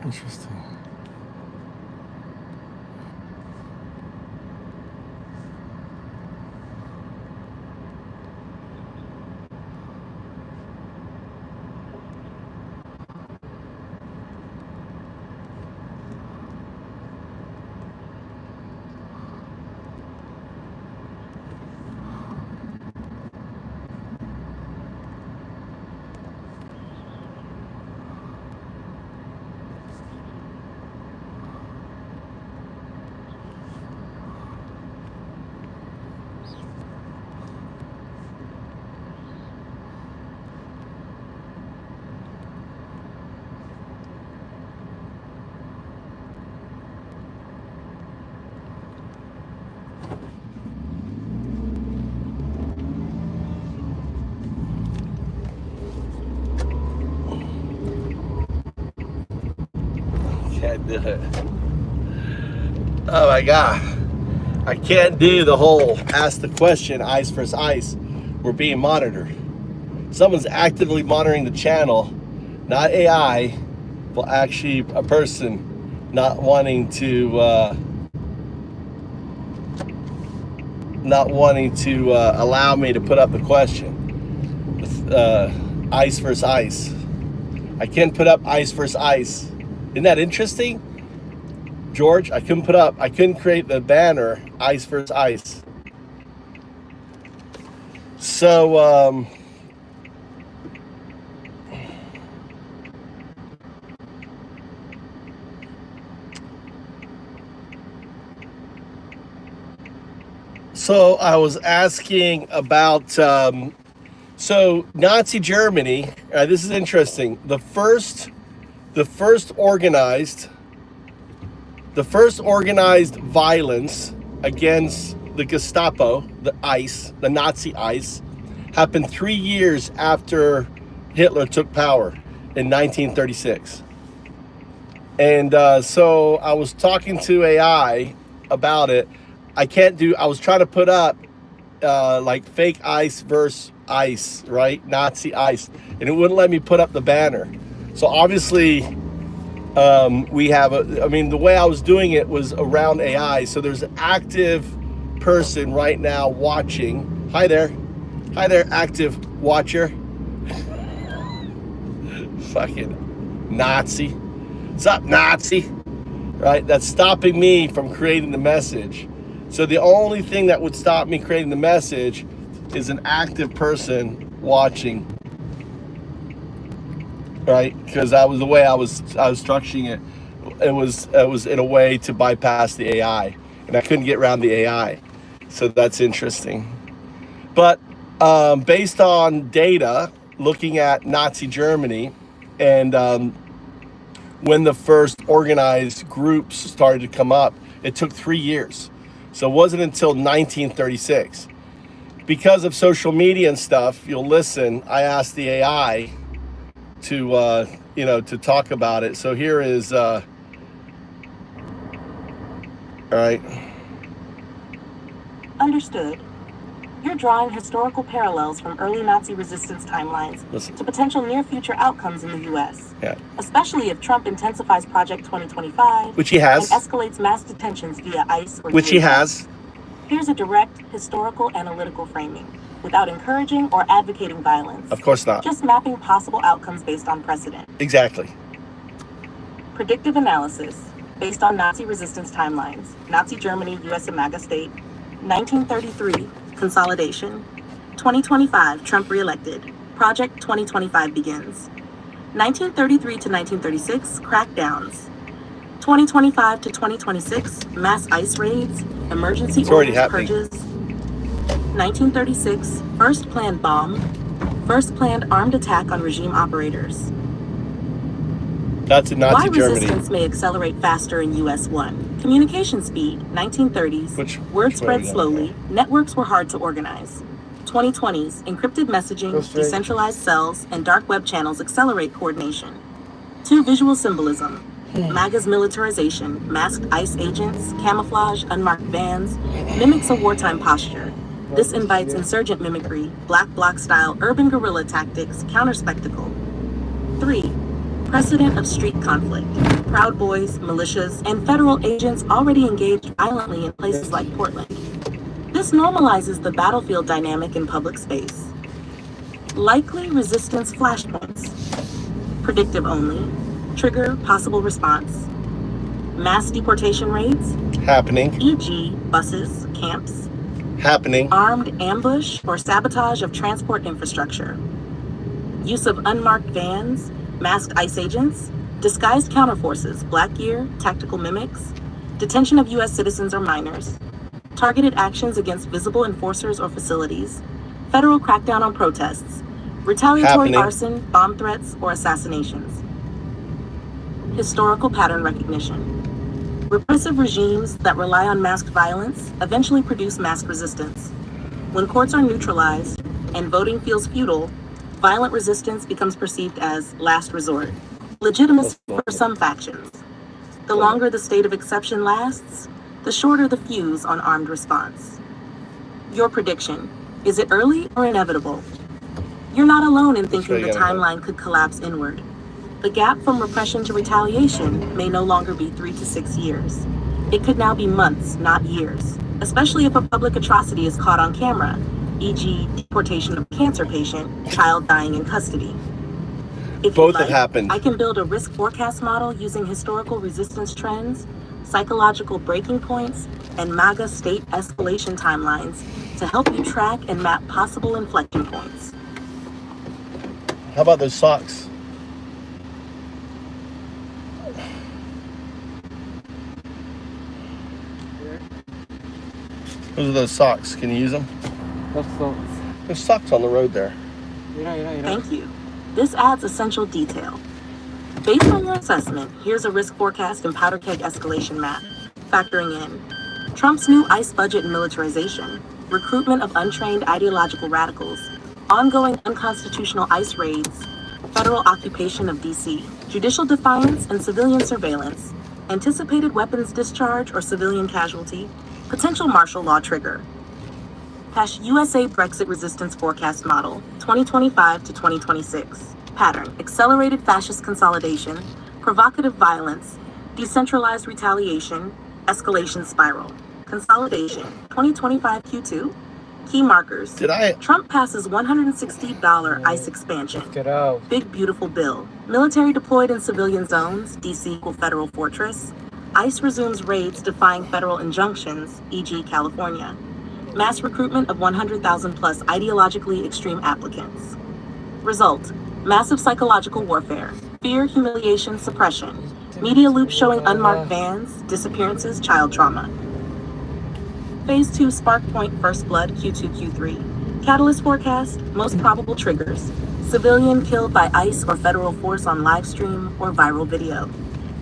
Interesting. Can't do it. Oh my God. I can't do the whole ask the question, ice versus ice. We're being monitored. Someone's actively monitoring the channel, not AI, but actually a person not wanting to allow me to put up the question. Ice versus ice. I can't put up ice versus ice. Isn't that interesting? George, I couldn't create the banner, ice versus ice. So, so I was asking about, so Nazi Germany, this is interesting. The first organized violence against the Gestapo, the Nazi ICE, happened 3 years after Hitler took power in 1936. And so I was talking to AI about it. I was trying to put up like fake ICE versus ICE, right? Nazi ICE, and it wouldn't let me put up the banner. So obviously, we have the way I was doing it was around AI. So there's an active person right now watching. Hi there, active watcher. Fucking Nazi. What's up, Nazi? Right? That's stopping me from creating the message. So the only thing that would stop me creating the message is an active person watching. Right, because the way I was structuring it. It was in a way to bypass the AI, and I couldn't get around the AI. So that's interesting. But based on data, looking at Nazi Germany, and when the first organized groups started to come up, it took 3 years. So it wasn't until 1936. Because of social media and stuff, you'll listen. I asked the AI to talk about it. So here is all right. Understood. You're drawing historical parallels from early Nazi resistance timelines to potential near future outcomes in the U.S. Yeah. Especially if Trump intensifies Project 2025, which he has, and escalates mass detentions via ICE or which he has. Here's a direct historical analytical framing, without encouraging or advocating violence. Of course not. Just mapping possible outcomes based on precedent. Exactly. Predictive analysis, based on Nazi resistance timelines. Nazi Germany, U.S. and MAGA state. 1933, consolidation. 2025, Trump reelected. Project 2025 begins. 1933 to 1936, crackdowns. 2025 to 2026, mass ICE raids, emergency orders, purges. 1936, first planned bomb, first planned armed attack on regime operators. That's in Nazi Germany. Why resistance may accelerate faster in US 1. Communication speed, 1930s. Word spread slowly. Networks were hard to organize. 2020s, encrypted messaging, decentralized cells, and dark web channels accelerate coordination. 2. Visual symbolism. MAGA's militarization, masked ICE agents, camouflage, unmarked vans, mimics a wartime posture. This invites insurgent mimicry, black bloc style urban guerrilla tactics, counter-spectacle. 3. Precedent of street conflict. Proud Boys, militias, and federal agents already engaged violently in places like Portland. This normalizes the battlefield dynamic in public space. Likely resistance flashpoints. Predictive only. Trigger possible response. Mass deportation raids. Happening. E.g., buses, camps. Happening. Armed ambush or sabotage of transport infrastructure. Use of unmarked vans, masked ICE agents, disguised counterforces, black gear, tactical mimics, detention of U.S. citizens or minors, targeted actions against visible enforcers or facilities, federal crackdown on protests, retaliatory arson, bomb threats, or assassinations. Historical pattern recognition. Repressive regimes that rely on masked violence eventually produce masked resistance. When courts are neutralized and voting feels futile, violent resistance becomes perceived as last resort, legitimate for some factions. The longer the state of exception lasts, the shorter the fuse on armed response. Your prediction, is it early or inevitable? You're not alone in thinking the timeline could collapse inward. The gap from repression to retaliation may no longer be 3 to 6 years. It could now be months, not years, especially if a public atrocity is caught on camera, e.g. deportation of a cancer patient, child dying in custody. If both have happened. I can build a risk forecast model using historical resistance trends, psychological breaking points, and MAGA state escalation timelines to help you track and map possible inflection points. How about those socks? Those are those socks. Can you use them? What socks? There's socks on the road there. Thank you. This adds essential detail. Based on your assessment, here's a risk forecast and powder keg escalation map, factoring in Trump's new ICE budget and militarization, recruitment of untrained ideological radicals, ongoing unconstitutional ICE raids, federal occupation of D.C., judicial defiance and civilian surveillance, anticipated weapons discharge or civilian casualty, potential martial law trigger. USA Brexit resistance forecast model, 2025 to 2026. Pattern, accelerated fascist consolidation, provocative violence, decentralized retaliation, escalation spiral. Consolidation, 2025 Q2. Key markers. Trump passes $160 ICE expansion. Get out. Big beautiful bill. Military deployed in civilian zones, DC equal federal fortress. ICE resumes raids defying federal injunctions, e.g. California. Mass recruitment of 100,000 plus ideologically extreme applicants. Result, massive psychological warfare, fear, humiliation, suppression, media loops showing unmarked vans, disappearances, child trauma. Phase 2 spark point first blood Q2, Q3. Catalyst forecast, most probable triggers. Civilian killed by ICE or federal force on live stream or viral video.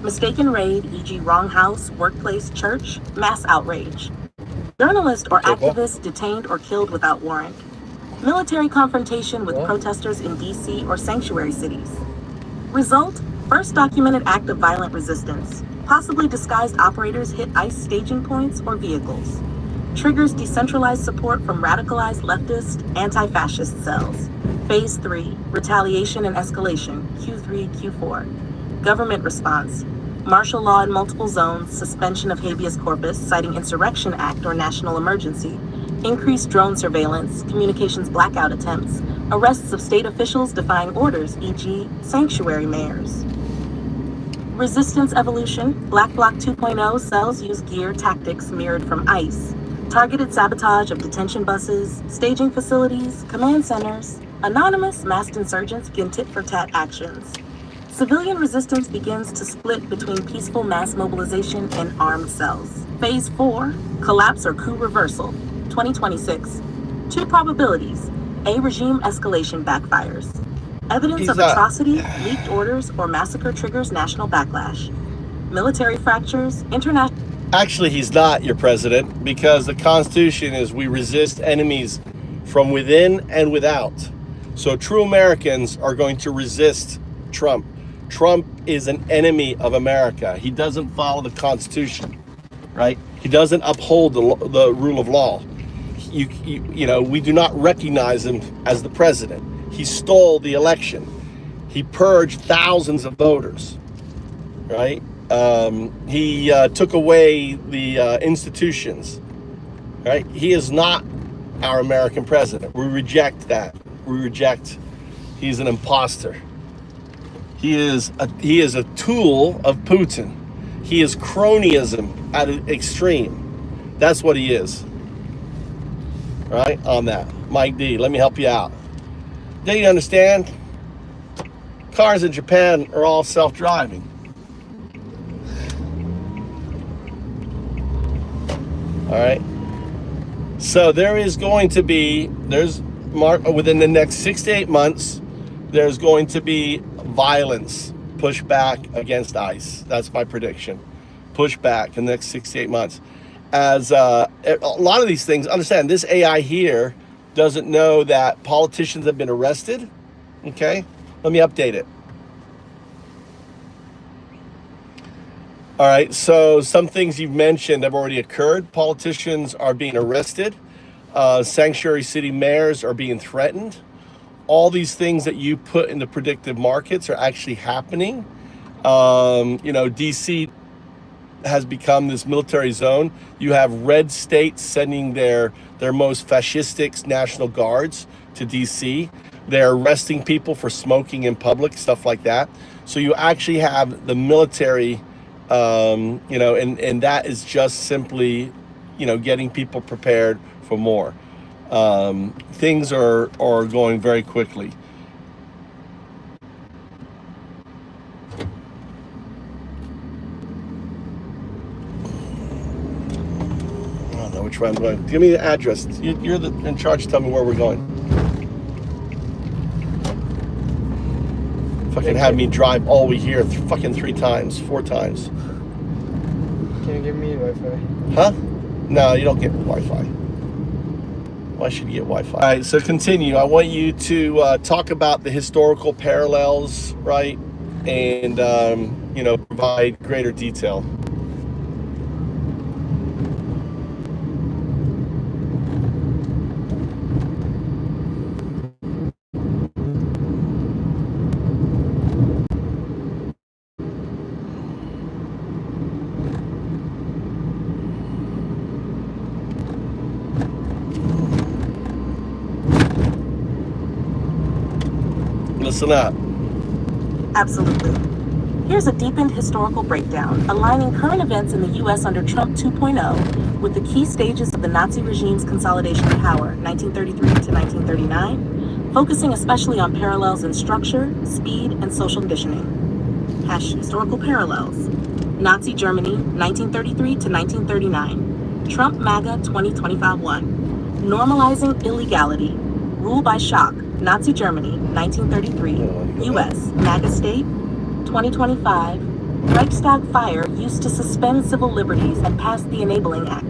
Mistaken raid, e.g. wrong house, workplace, church, mass outrage. Journalist or activist detained or killed without warrant. Military confrontation with protesters in D.C. or sanctuary cities. Result, first documented act of violent resistance. Possibly disguised operators hit ICE staging points or vehicles. Triggers decentralized support from radicalized leftist, anti-fascist cells. Phase 3, retaliation and escalation, Q3, Q4. Government response. Martial law in multiple zones, suspension of habeas corpus, citing Insurrection Act or national emergency, increased drone surveillance, communications blackout attempts, arrests of state officials defying orders, e.g. sanctuary mayors. Resistance evolution, Black Bloc 2.0 cells use gear tactics mirrored from ICE, targeted sabotage of detention buses, staging facilities, command centers, anonymous masked insurgents begin tit-for-tat actions. Civilian resistance begins to split between peaceful mass mobilization and armed cells. Phase 4, collapse or coup reversal, 2026. 2 probabilities. A, regime escalation backfires. Evidence of atrocity, leaked orders, or massacre triggers national backlash. Military fractures, international... Actually, he's not your president, because the Constitution is we resist enemies from within and without. So true Americans are going to resist Trump. Trump is an enemy of America. He doesn't follow the Constitution, right? He doesn't uphold the rule of law. You know, we do not recognize him as the president. He stole the election. He purged thousands of voters, right? He took away the institutions, right? He is not our American president. We reject that. We reject. He's an imposter. He is a tool of Putin. He is cronyism at an extreme. That's what he is. Right on that. Mike D, let me help you out. Do you understand? Cars in Japan are all self-driving. All right. So there is going to be, within the next 6 to 8 months, there's going to be violence, pushback against ICE. That's my prediction. Pushback in the next 6 to 8 months. As a lot of these things, understand this AI here doesn't know that politicians have been arrested. Okay, let me update it. All right, so some things you've mentioned have already occurred. Politicians are being arrested. Sanctuary city mayors are being threatened. All these things that you put in the predictive markets are actually happening. DC has become this military zone. You have red states sending their most fascistic national guards to DC. They're arresting people for smoking in public, stuff like that. So you actually have the military, and that is just simply, getting people prepared for more. Things are going very quickly. I don't know which way I'm going. Give me the address. You're in charge. Tell me where we're going. Fucking have me drive all the way here fucking 4 times. Can you give me Wi-Fi? Huh? No, you don't get Wi-Fi. Why should you get Wi-Fi? All right, so continue. I want you to talk about the historical parallels, right? And, provide greater detail. Listen up. Absolutely. Here's a deepened historical breakdown, aligning current events in the U.S. under Trump 2.0 with the key stages of the Nazi regime's consolidation of power, 1933 to 1939, focusing especially on parallels in structure, speed, and social conditioning. Historical parallels. Nazi Germany, 1933 to 1939. Trump MAGA 2025-1. Normalizing illegality. Rule by shock. Nazi Germany, 1933. U.S. MAGA state, 2025. Reichstag fire used to suspend civil liberties and pass the Enabling Act.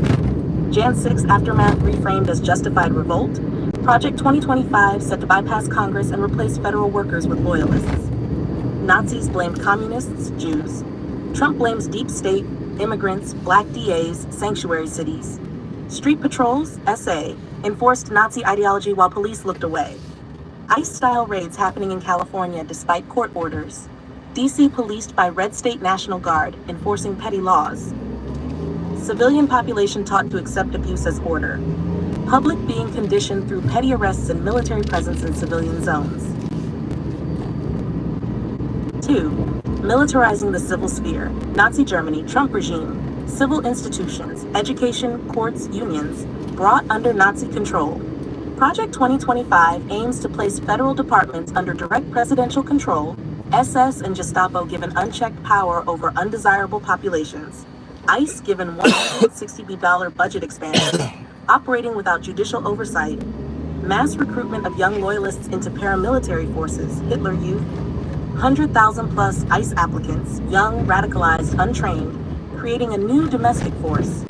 Jan 6 aftermath reframed as justified revolt. Project 2025 set to bypass Congress and replace federal workers with loyalists. Nazis blamed communists, Jews. Trump blames deep state, immigrants, black DAs, sanctuary cities. Street patrols, SA, enforced Nazi ideology while police looked away. ICE-style raids happening in California despite court orders. DC policed by Red State National Guard, enforcing petty laws. Civilian population taught to accept abuse as order. Public being conditioned through petty arrests and military presence in civilian zones. 2. Militarizing the civil sphere. Nazi Germany, Trump regime. Civil institutions, education, courts, unions, brought under Nazi control. Project 2025 aims to place federal departments under direct presidential control, SS and Gestapo given unchecked power over undesirable populations, ICE given $160 billion budget expansion, operating without judicial oversight, mass recruitment of young loyalists into paramilitary forces, Hitler Youth, 100,000 plus ICE applicants, young, radicalized, untrained, creating a new domestic force.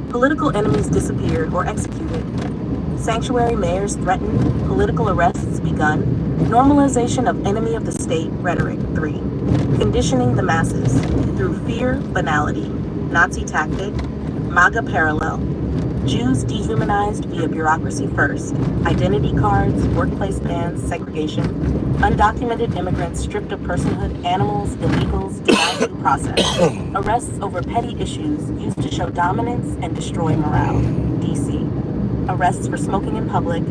Political enemies disappeared or executed. Sanctuary mayors threatened, political arrests begun, normalization of enemy of the state rhetoric. 3. Conditioning the masses through fear, banality, Nazi tactic, MAGA parallel, Jews dehumanized via bureaucracy first, identity cards, workplace bans, segregation, undocumented immigrants stripped of personhood, animals, illegals, denied process. Arrests over petty issues used to show dominance and destroy morale. DC. Arrests for smoking in public.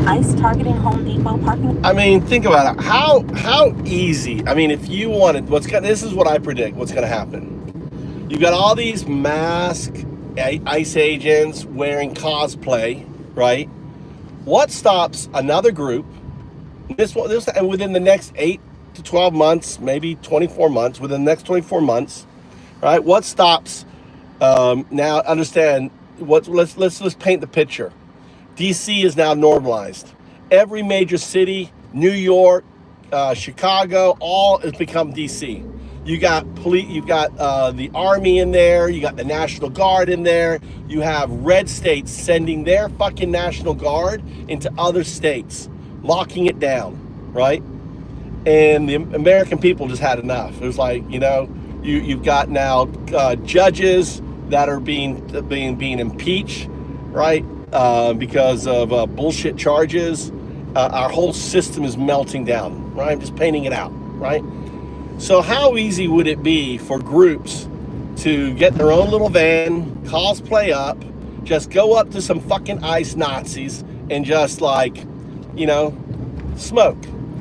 ICE targeting Home Depot parking. I mean, think about it. How easy. I mean, if you wanted, this is what I predict. What's going to happen? You've got all these masked ICE agents wearing cosplay, right? What stops another group? This and within the next 8 to 12 months, maybe 24 months. Within the next 24 months, right? What stops? Now, understand. Let's paint the picture. DC is now normalized. Every major city, New York, Chicago, all has become DC. You got police, you got the army in there, you got the National Guard in there, you have red states sending their fucking National Guard into other states, locking it down, right? And the American people just had enough. It was like, you've got now judges that are being impeached, right? Because of bullshit charges. Our whole system is melting down, right? I'm just painting it out, right? So how easy would it be for groups to get their own little van, cosplay up, just go up to some fucking ICE Nazis and just smoke.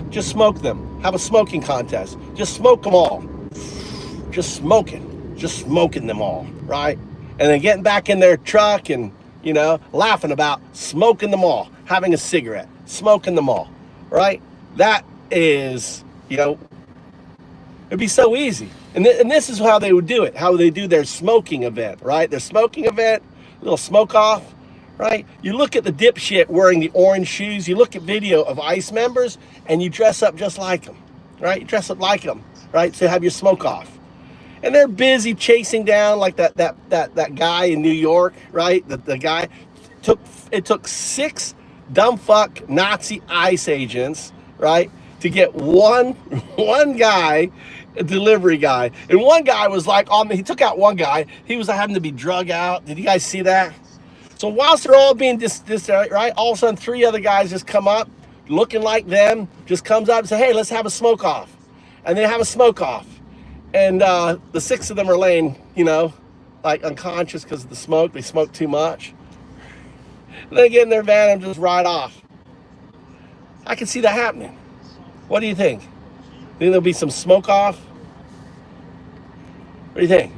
Just smoke them. Have a smoking contest. Just smoke them all. Just smoking them all, right? And then getting back in their truck and, laughing about smoking them all, having a cigarette, smoking them all, right? That is, it'd be so easy. And this is how they would do it, how they do their smoking event, right? Their smoking event, little smoke off, right? You look at the dipshit wearing the orange shoes, you look at video of ICE members, and you dress up just like them, right? You dress up like them, right? So have your smoke off. And they're busy chasing down like that guy in New York, right? The guy took 6 dumb fuck Nazi ICE agents, right, to get one guy, a delivery guy. And one guy was like he took out one guy, he was having to be drug out. Did you guys see that? So whilst they're all being right, all of a sudden 3 other guys just come up looking like them, just comes up and say, hey, let's have a smoke off. And they have a smoke off. And the 6 of them are laying, unconscious because of the smoke. They smoked too much. And they get in their van and just ride off. I can see that happening. What do you think? Think there'll be some smoke off? What do you think?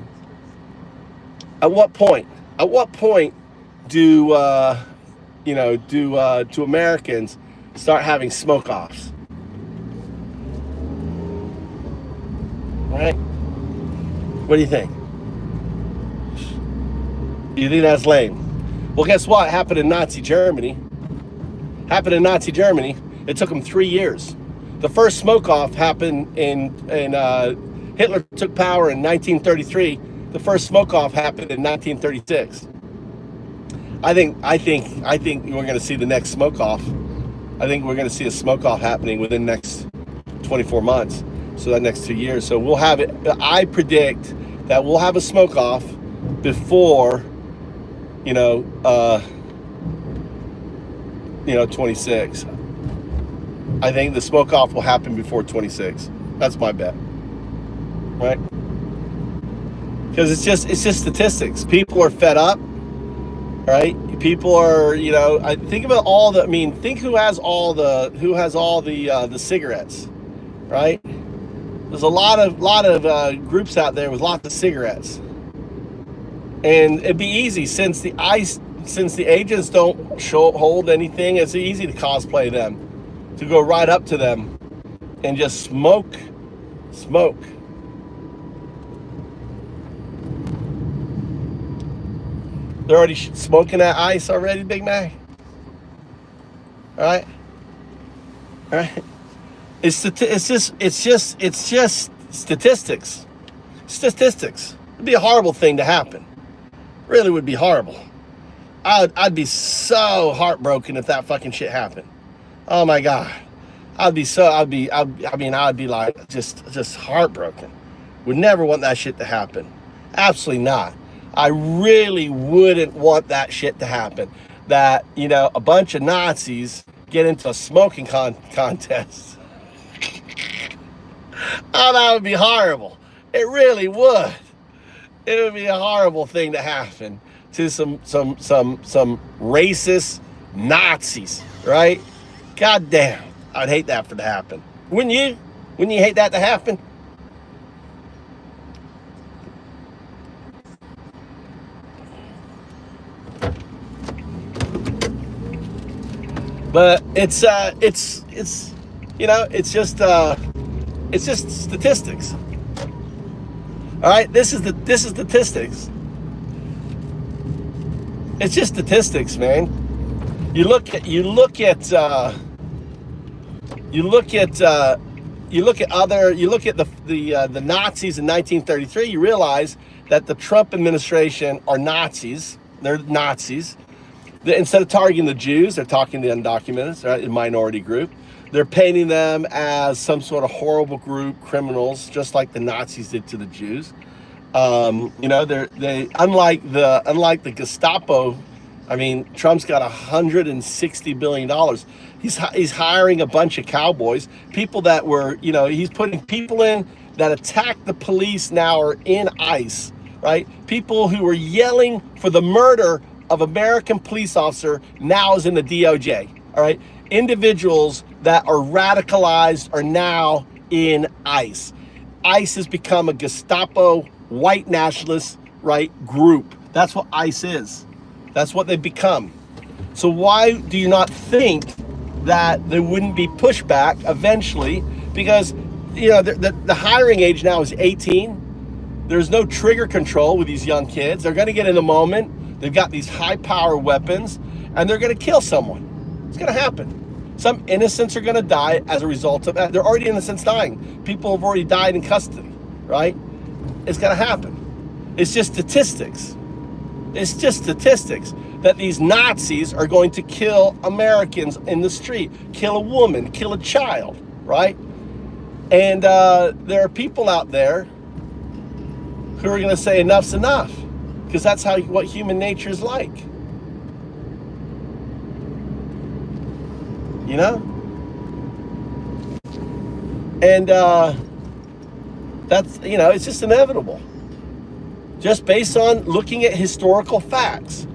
At what point do Americans start having smoke offs? Right? What do you think? You think that's lame? Well, guess what? It happened in Nazi Germany. It took them 3 years. The first smoke off happened in Hitler took power in 1933. The first smoke off happened in 1936. I think we're going to see the next smoke off. I think we're going to see a smoke off happening within the next 24 months. So that next 2 years. So we'll have it. I predict that we'll have a smoke off before, 26. I think the smoke off will happen before 26. That's my bet. Right? Because it's just statistics. People are fed up. Right? People are, I think about think who has all the cigarettes, right? There's a lot of groups out there with lots of cigarettes, and it'd be easy since the agents don't hold anything. It's easy to cosplay them, to go right up to them, and just smoke. They're already smoking that ice already, Big Mac. All right. It's just statistics. It'd be a horrible thing to happen. Really would be horrible. I'd be so heartbroken if that fucking shit happened. Oh my God. I'd be like just heartbroken. Would never want that shit to happen. Absolutely not. I really wouldn't want that shit to happen. That, a bunch of Nazis get into a smoking contest. Oh, that would be horrible. It really would. It would be a horrible thing to happen to some racist Nazis, right? God damn, I'd hate that for to happen. Wouldn't you? Wouldn't you hate that to happen? But it's you know, it's just statistics. All right, this is statistics. It's just statistics, man. You look at the Nazis in 1933. You realize that the Trump administration are Nazis. They're Nazis. Instead of targeting the Jews, they're talking the undocumented, right, a minority group. They're painting them as some sort of horrible group, criminals, just like the Nazis did to the Jews. You know, they unlike the Gestapo. I mean, Trump's got $160 billion. He's hiring a bunch of cowboys, people that were, you know, he's putting people in that attacked the police now are in ICE, right? People who were yelling for the murder of American police officer now is in the DOJ, all right? Individuals that are radicalized are now in ICE. ICE has become a Gestapo white nationalist, right, group. That's what ICE is. That's what they've become. So why do you not think that there wouldn't be pushback eventually? Because, you know, the hiring age now is 18. There's no trigger control with these young kids. They're going to get in the moment. They've got these high power weapons and they're going to kill someone. It's going to happen. Some innocents are going to die as a result of that. They're already innocents dying. People have already died in custody, right? It's going to happen. It's just statistics. It's just statistics that these Nazis are going to kill Americans in the street, kill a woman, kill a child, right? And there are people out there who are going to say enough's enough, because that's what human nature is like. You know? And that's, you know, it's just inevitable. Just based on looking at historical facts.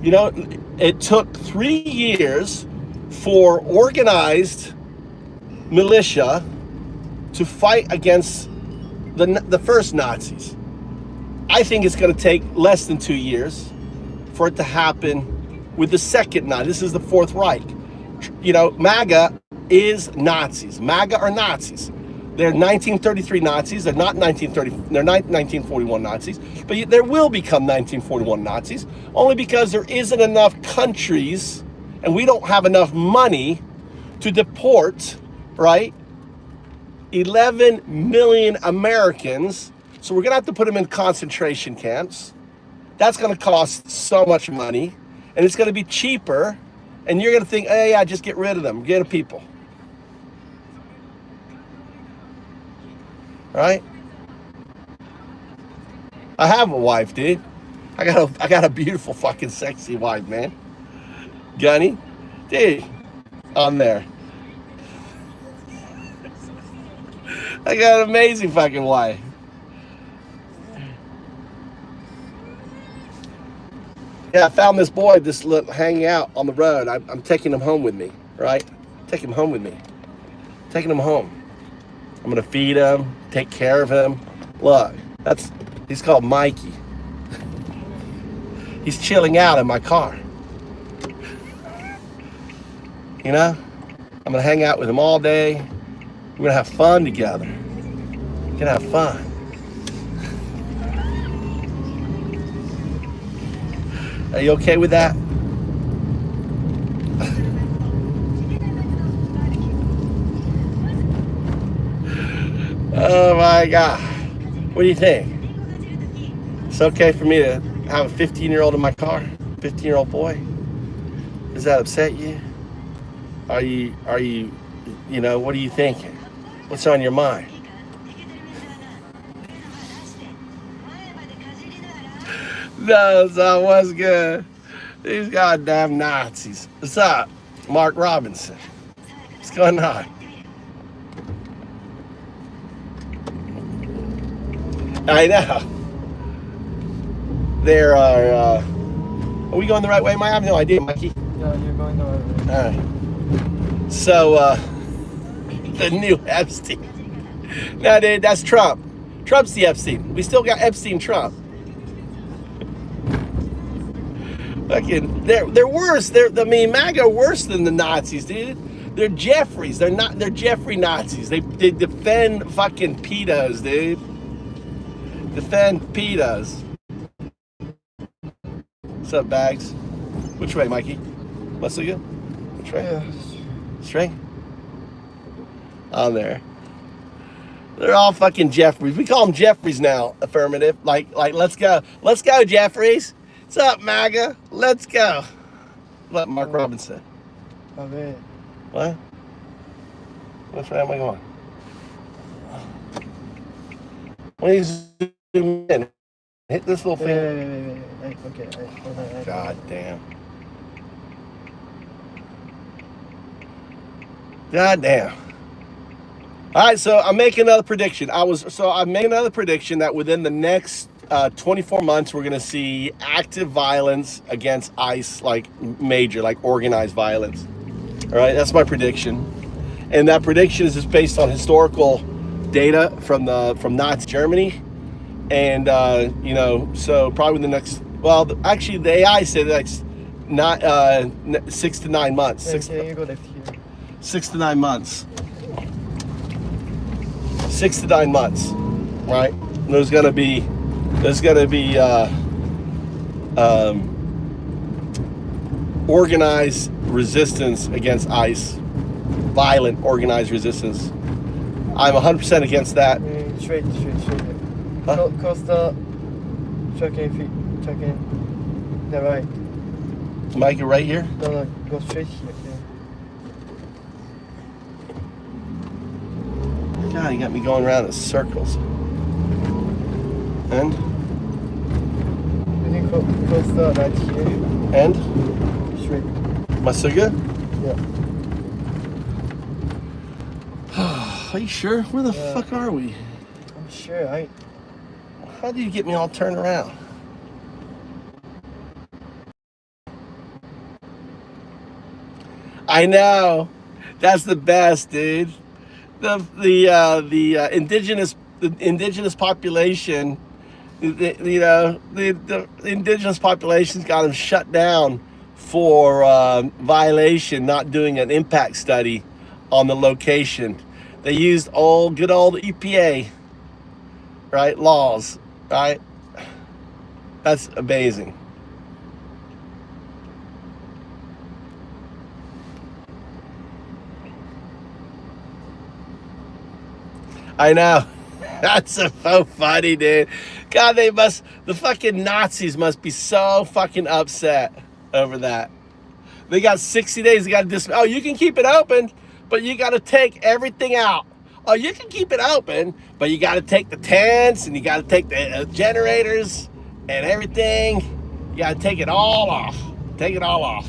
You know, it took 3 years for organized militia to fight against the first Nazis. I think it's going to take less than 2 years for it to happen with the second Nazi. This is the Fourth Reich. You know, MAGA is Nazis. MAGA are Nazis. They're 1933 Nazis. They're not 1930. They're not 1941 Nazis. But there will become 1941 Nazis only because there isn't enough countries, and we don't have enough money to deport, right, 11 million Americans. So we're gonna have to put them in concentration camps. That's gonna cost so much money, and it's gonna be cheaper. And you're gonna think, hey, yeah, just get rid of them, get rid of people. Right? I have a wife, dude. I got a beautiful fucking sexy wife, man. Gunny, dude, on there. I got an amazing fucking wife. Yeah, I found this boy just hanging out on the road. I'm taking him home with me, right? Taking him home with me. Taking him home. I'm gonna feed him, take care of him. Look, he's called Mikey. He's chilling out in my car. You know? I'm gonna hang out with him all day. We're gonna have fun together. We're gonna have fun. Are you okay with that? Oh my God. What do you think? It's okay for me to have a 15-year-old in my car? 15-year-old boy? Does that upset you? Are you, you know, what are you thinking? What's on your mind? No, so what's good? These goddamn Nazis. What's up, Mark Robinson? What's going on? I know. There are we going the right way, Mike? I have no idea, Mikey. Yeah, you're going the right way. All right. So, the new Epstein. No, dude, that's Trump. Trump's the Epstein. We still got Epstein Trump. Fucking, they're worse. MAGA are worse than the Nazis, dude. They're Jeffries. They're Jeffrey Nazis. They defend fucking pedos, dude. Defend pedos. What's up, Bags? Which way, Mikey? Let's look good. Which way? Yeah. Straight? On there. They're all fucking Jeffries. We call them Jeffries now. Affirmative. Like, let's go. Let's go, Jeffries. What's up, MAGA? Let's go. What Mark Robinson. Okay. What? Which way am I going? Please zoom in. Hit this little thing. Wait. Okay. God damn. God damn. All right, so I'm making another prediction. I'm making another prediction that within the next 24 months, we're going to see active violence against ICE, like major, like organized violence. All right, that's my prediction. And that prediction is just based on historical data from Nazi Germany. And, so probably the next, actually the AI said that's not 6 to 9 months. Can you go left here? 6 to 9 months. 6 to 9 months, right? There's gonna be organized resistance against ICE, violent organized resistance. I'm 100% against that. Straight. Huh? Cross the trucking the right. Mike, you right here? No, go straight here. God, you got me going around in circles. And? You can cross the right here. And? Straight. Am I so good? Yeah. Are you sure? Where the fuck are we? I'm sure. How do you get me all turned around? I know. That's the best, dude. The indigenous population, the indigenous population's got them shut down for violation, not doing an impact study on the location. They used good old EPA, right, laws, right? That's amazing. I know. That's so funny, dude. God, the fucking Nazis must be so fucking upset over that. They got 60 days. They got to oh, you can keep it open, but you got to take everything out. Oh, you can keep it open, but you got to take the tents and you got to take the generators and everything. You got to take it all off. Take it all off.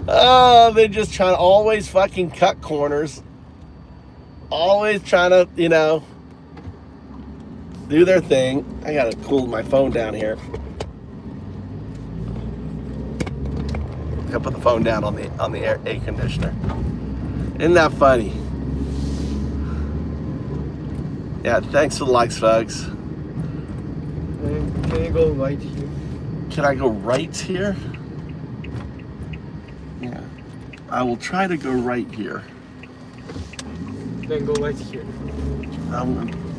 Oh, they're just trying to always fucking cut corners. Always trying to, do their thing. I gotta cool my phone down here. I gotta put the phone down on the air conditioner. Isn't that funny? Yeah, thanks for the likes, folks. Can you go right here? Can I go right here? Yeah. I will try to go right here. Then go right here.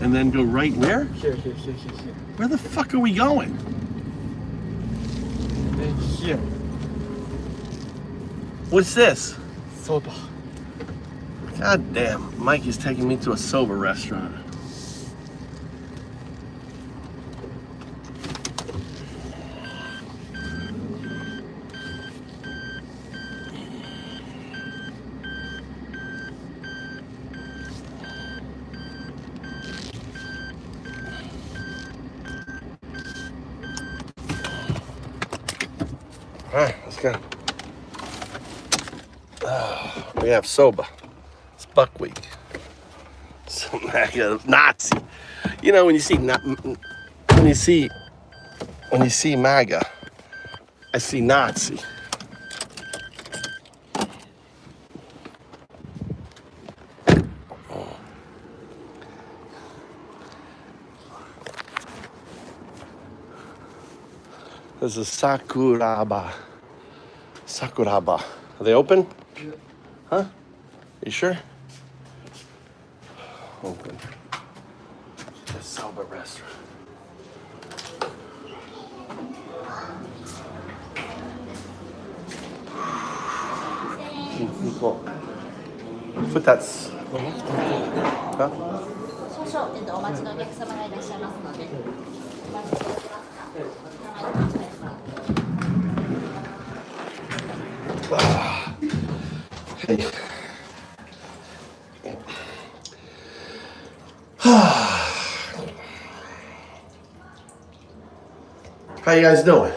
And then go right where? Here. Where the fuck are we going? Then here. What's this? Soba. God damn, Mikey's taking me to a Soba restaurant. All right, let's go. We have Soba. It's Buck Week. So MAGA, Nazi. You know, when you see MAGA, I see Nazi. There's a Sakuraba. Sakuraba. Are they open? Yeah. Huh? You sure? Open. The Soba restaurant. Cool. Put that. Huh? 少々、お待ちのお客様がいらっしゃいますので、お待ちいただけますか。Hey. How you guys doing?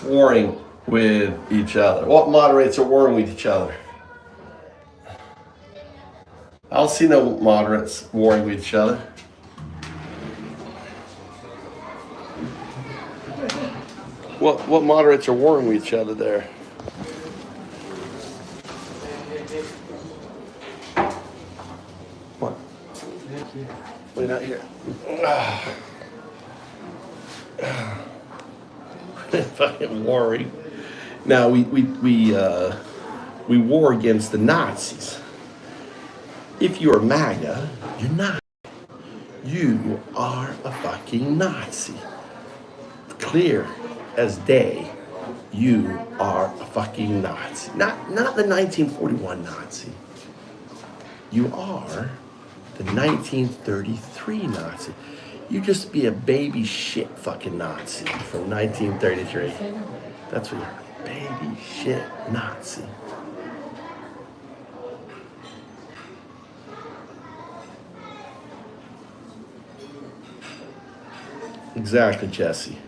Warring with each other. What moderates are warring with each other? I don't see no moderates warring with each other. What moderates are warring with each other there? What? We're not here. Fucking warring. Now we war against the Nazis. If you're MAGA, you're not. You are a fucking Nazi. Clear as day, you are a fucking Nazi. Not the 1941 Nazi. You are the 1933 Nazi. You just be a baby shit fucking Nazi from 1933. That's what you're, a baby shit Nazi. Exactly, Jesse.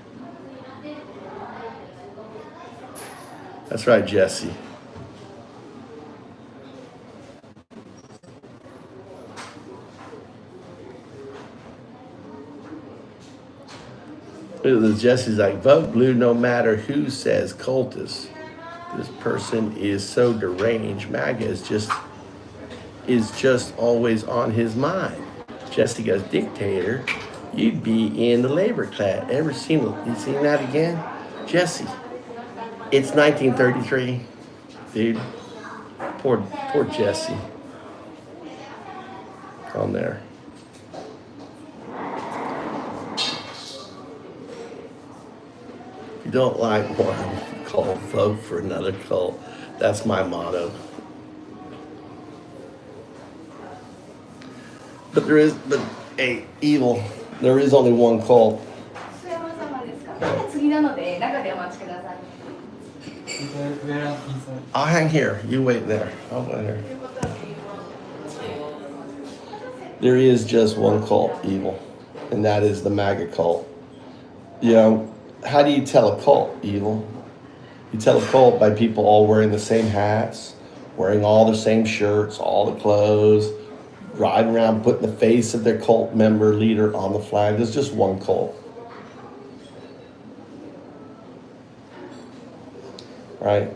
That's right, Jesse. Jesse's like, vote blue no matter who says cultist. This person is so deranged. MAGA is just always on his mind. Jesse goes, dictator, you'd be in the labor class. You seen that again? Jesse, it's 1933, dude. Poor Jesse. On there. If you don't like one cult, vote for another cult. That's my motto. But hey, evil. There is only one cult. I'll hang here. You wait there. I'll wait here. There is just one cult, evil, and that is the MAGA cult. You know, how do you tell a cult, evil? You tell a cult by people all wearing the same hats, wearing all the same shirts, all the clothes, riding around putting the face of their cult member leader on the flag. There's just one cult. Right?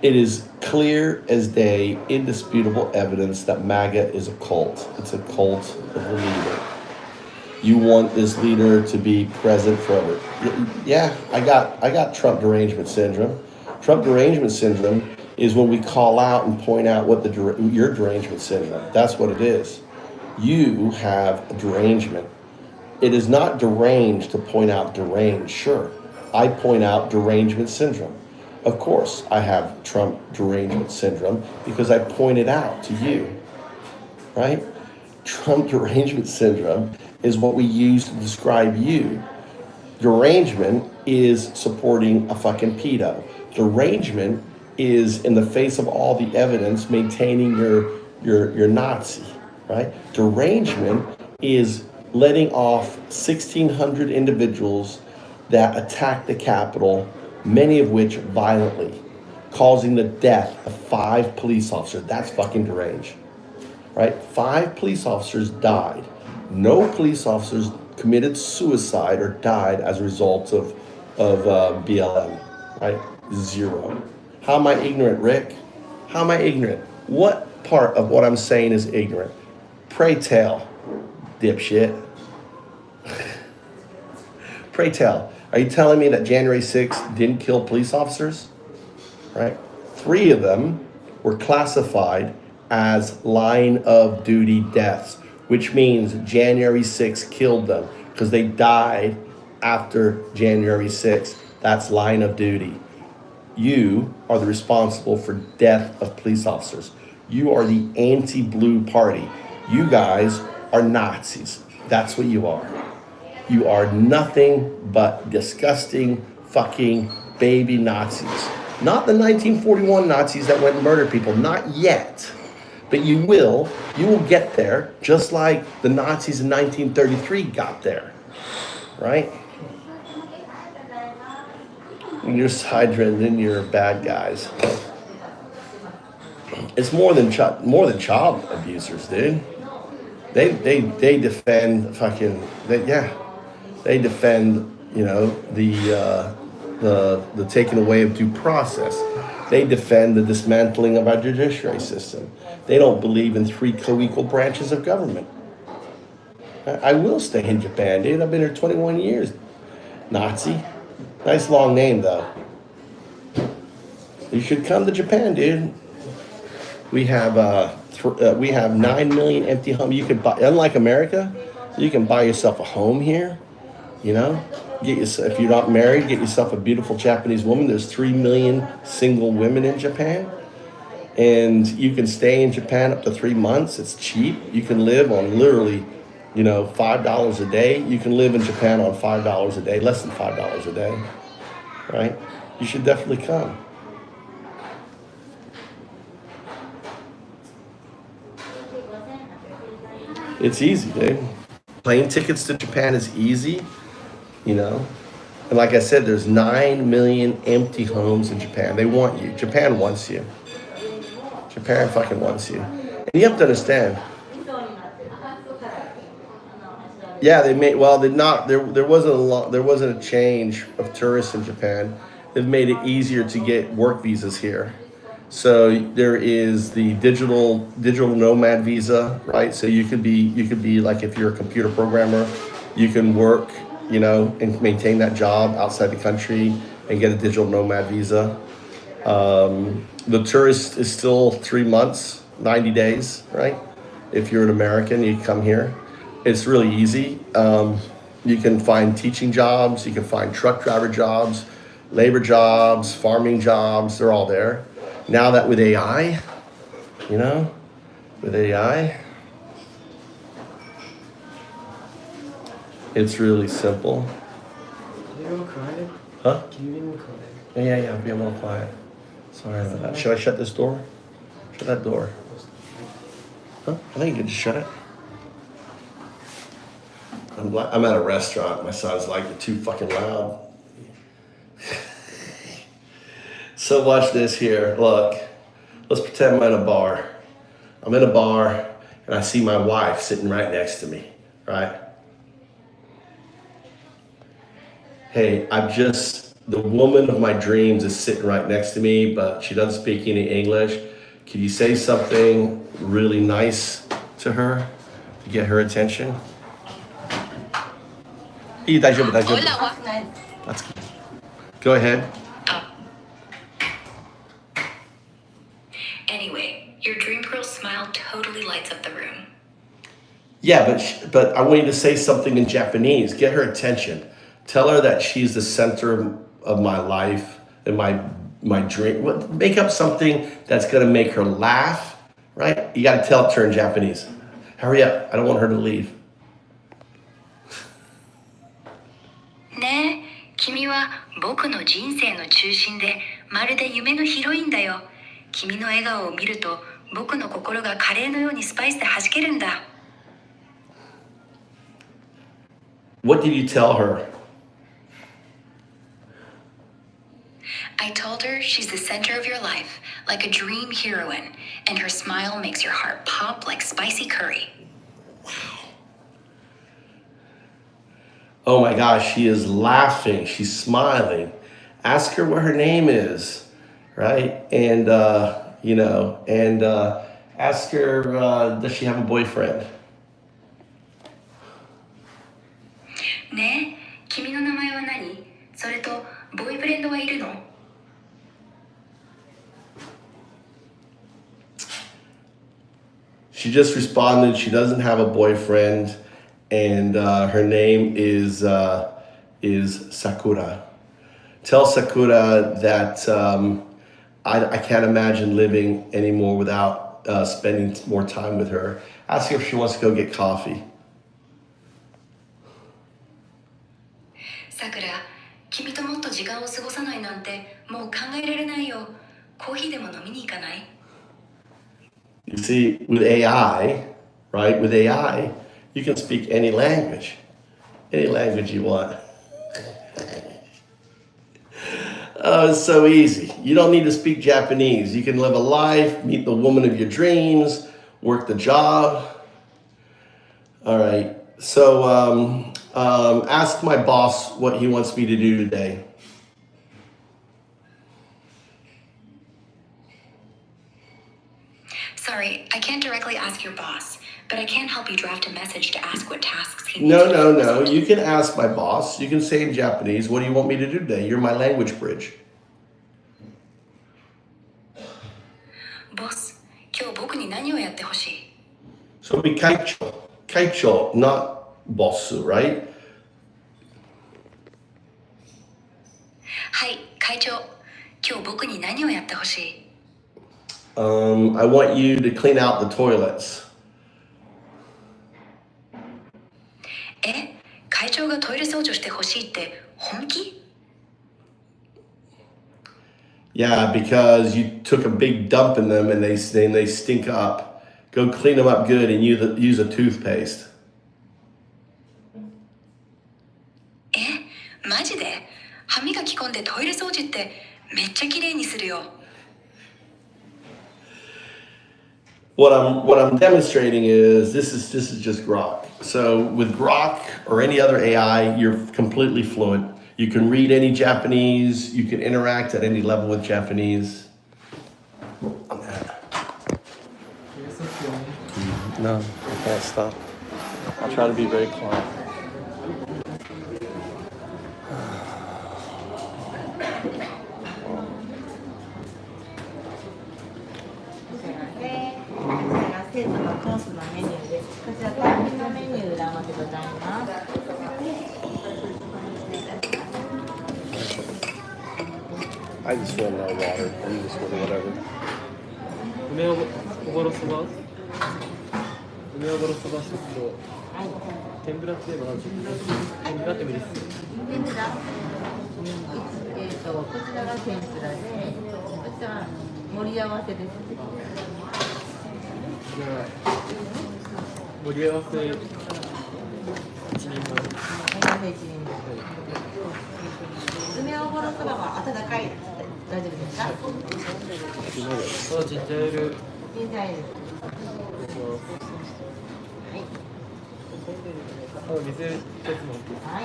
It is clear as day, indisputable evidence that MAGA is a cult. It's a cult of a leader. You want this leader to be present forever. Yeah, I got Trump derangement syndrome. Trump derangement syndrome is when we call out and point out what your derangement syndrome. That's what it is. You have a derangement. It is not deranged to point out deranged. Sure, I point out derangement syndrome. Of course, I have Trump derangement syndrome because I pointed out to you, right? Trump derangement syndrome is what we use to describe you. Derangement is supporting a fucking pedo. Derangement is, in the face of all the evidence, maintaining your Nazi, right? Derangement is letting off 1,600 individuals that attacked the Capitol, many of which violently, causing the death of 5 police officers. That's fucking deranged, right? 5 police officers died. No police officers committed suicide or died as a result of BLM, right? 0. How am I ignorant, Rick? How am I ignorant? What part of what I'm saying is ignorant? Pray tell, dipshit. Pray tell. Are you telling me that January 6th didn't kill police officers? Right? 3 of them were classified as line of duty deaths, which means January 6th killed them because they died after January 6th. That's line of duty. You are the responsible for death of police officers. You are the anti-blue party. You guys are Nazis. That's what you are. You are nothing but disgusting fucking baby Nazis. Not the 1941 Nazis that went and murdered people, not yet. But you will get there, just like the Nazis in 1933 got there, right? When you're sidering, then you're bad guys. It's more than child abusers, dude. They defend fucking they defend, you know, the taking away of due process. They defend the dismantling of our judiciary system. They don't believe in 3 co-equal branches of government. I will stay in Japan, dude. I've been here 21 years. Nazi. Nice long name, though. You should come to Japan, dude. We have 9 million empty homes. You could buy, unlike America, you can buy yourself a home here. You know, if you're not married, get yourself a beautiful Japanese woman. There's 3 million single women in Japan, and you can stay in Japan up to 3 months. It's cheap. You can live on literally, you know, $5 a day. You can live in Japan on $5 a day, less than $5 a day, right? You should definitely come. It's easy, dude. Plane tickets to Japan is easy, you know. And like I said, there's 9 million empty homes in Japan. They want you. Japan wants you. Japan fucking wants you. And you have to understand. Yeah, they made, well, they're not, there wasn't a change of tourists in Japan. They've made it easier to get work visas here. So there is the digital nomad visa, right? So you could be like, if you're a computer programmer, you can work, you know, and maintain that job outside the country and get a digital nomad visa. The tourist is still 3 months, 90 days, right? If you're an American, you come here. It's really easy. You can find teaching jobs, you can find truck driver jobs, labor jobs, farming jobs, they're all there. Now that with AI, you know, with AI, it's really simple. Can you be more quiet? Huh? Can you be more quiet? Yeah, be a little quiet. Sorry about that. Should I shut this door? Shut that door. Huh? I think you can just shut it. I'm at a restaurant. My son's like, you're too fucking loud. So watch this here. Look, let's pretend I'm in a bar. I'm in a bar and I see my wife sitting right next to me, right? Hey, the woman of my dreams is sitting right next to me, but she doesn't speak any English. Can you say something really nice to her to get her attention? That's good. Go ahead. Anyway, your dream girl smile totally lights up the room. Yeah, but I want you to say something in Japanese. Get her attention. Tell her that she's the center of my life and my dream. Make up something that's gonna make her laugh, right? You gotta tell it to her in Japanese. Hurry up, I don't want her to leave. ねえ、君は僕の人生の中心で、まるで夢のヒロインだよ。君の笑顔を見ると、僕の心がカレーのようにスパイスで弾けるんだ。What did you tell her? I told her she's the center of your life, like a dream heroine, and her smile makes your heart pop like spicy curry. Oh my gosh, she is laughing. She's smiling. Ask her what her name is, right? And, ask her, does she have a boyfriend? ねえ、君の名前は何？それと、ボーイフレンドはいるの？ She just responded she doesn't have a boyfriend, and her name is Sakura. Tell Sakura that I can't imagine living anymore without spending more time with her. Ask her if she wants to go get coffee. さくら、君ともっと時間を過ごさないなんてもう考えられないよ。コーヒーでも飲みに行かない？ You see, with AI, right? With AI, you can speak any language you want. Oh, it's so easy. You don't need to speak Japanese. You can live a life, meet the woman of your dreams, work the job. All right. So ask my boss what he wants me to do today. Sorry, I can't directly ask your boss, but I can help you draft a message to ask what tasks he needs. No. You can ask my boss. You can say in Japanese, what do you want me to do today? You're my language bridge. Boss, 今日僕に何をやってほしい？ So be kaicho. Kaicho, not boss, right? はい、会長。今日僕に何をやってほしい？ I want you to clean out the toilets. え、会長がトイレ掃除してほしいって本気？ Yeah, because you took a big dump in them and they stink up. Go clean them up good and use a toothpaste. え、マジで？歯磨き込んでトイレ掃除ってめっちゃ綺麗にするよ。What I'm demonstrating is this is just Grok. So with Grok or any other AI, you're completely fluent. You can read any Japanese. You can interact at any level with Japanese. No, I can't stop. I'll try to be very quiet. I just want no water. I'm just want whatever. 梅おぼろそば梅おぼろそば1つと天ぷらって言えば天ぷらってもいいです。天ぷらこちらが天ぷらでこちらは盛り合わせです。じゃあ盛り合わせ1人前。梅おぼろそばは温かい大丈夫ですか？ジンジャーエール。ジンジャーエール。はい。水1つも。はい。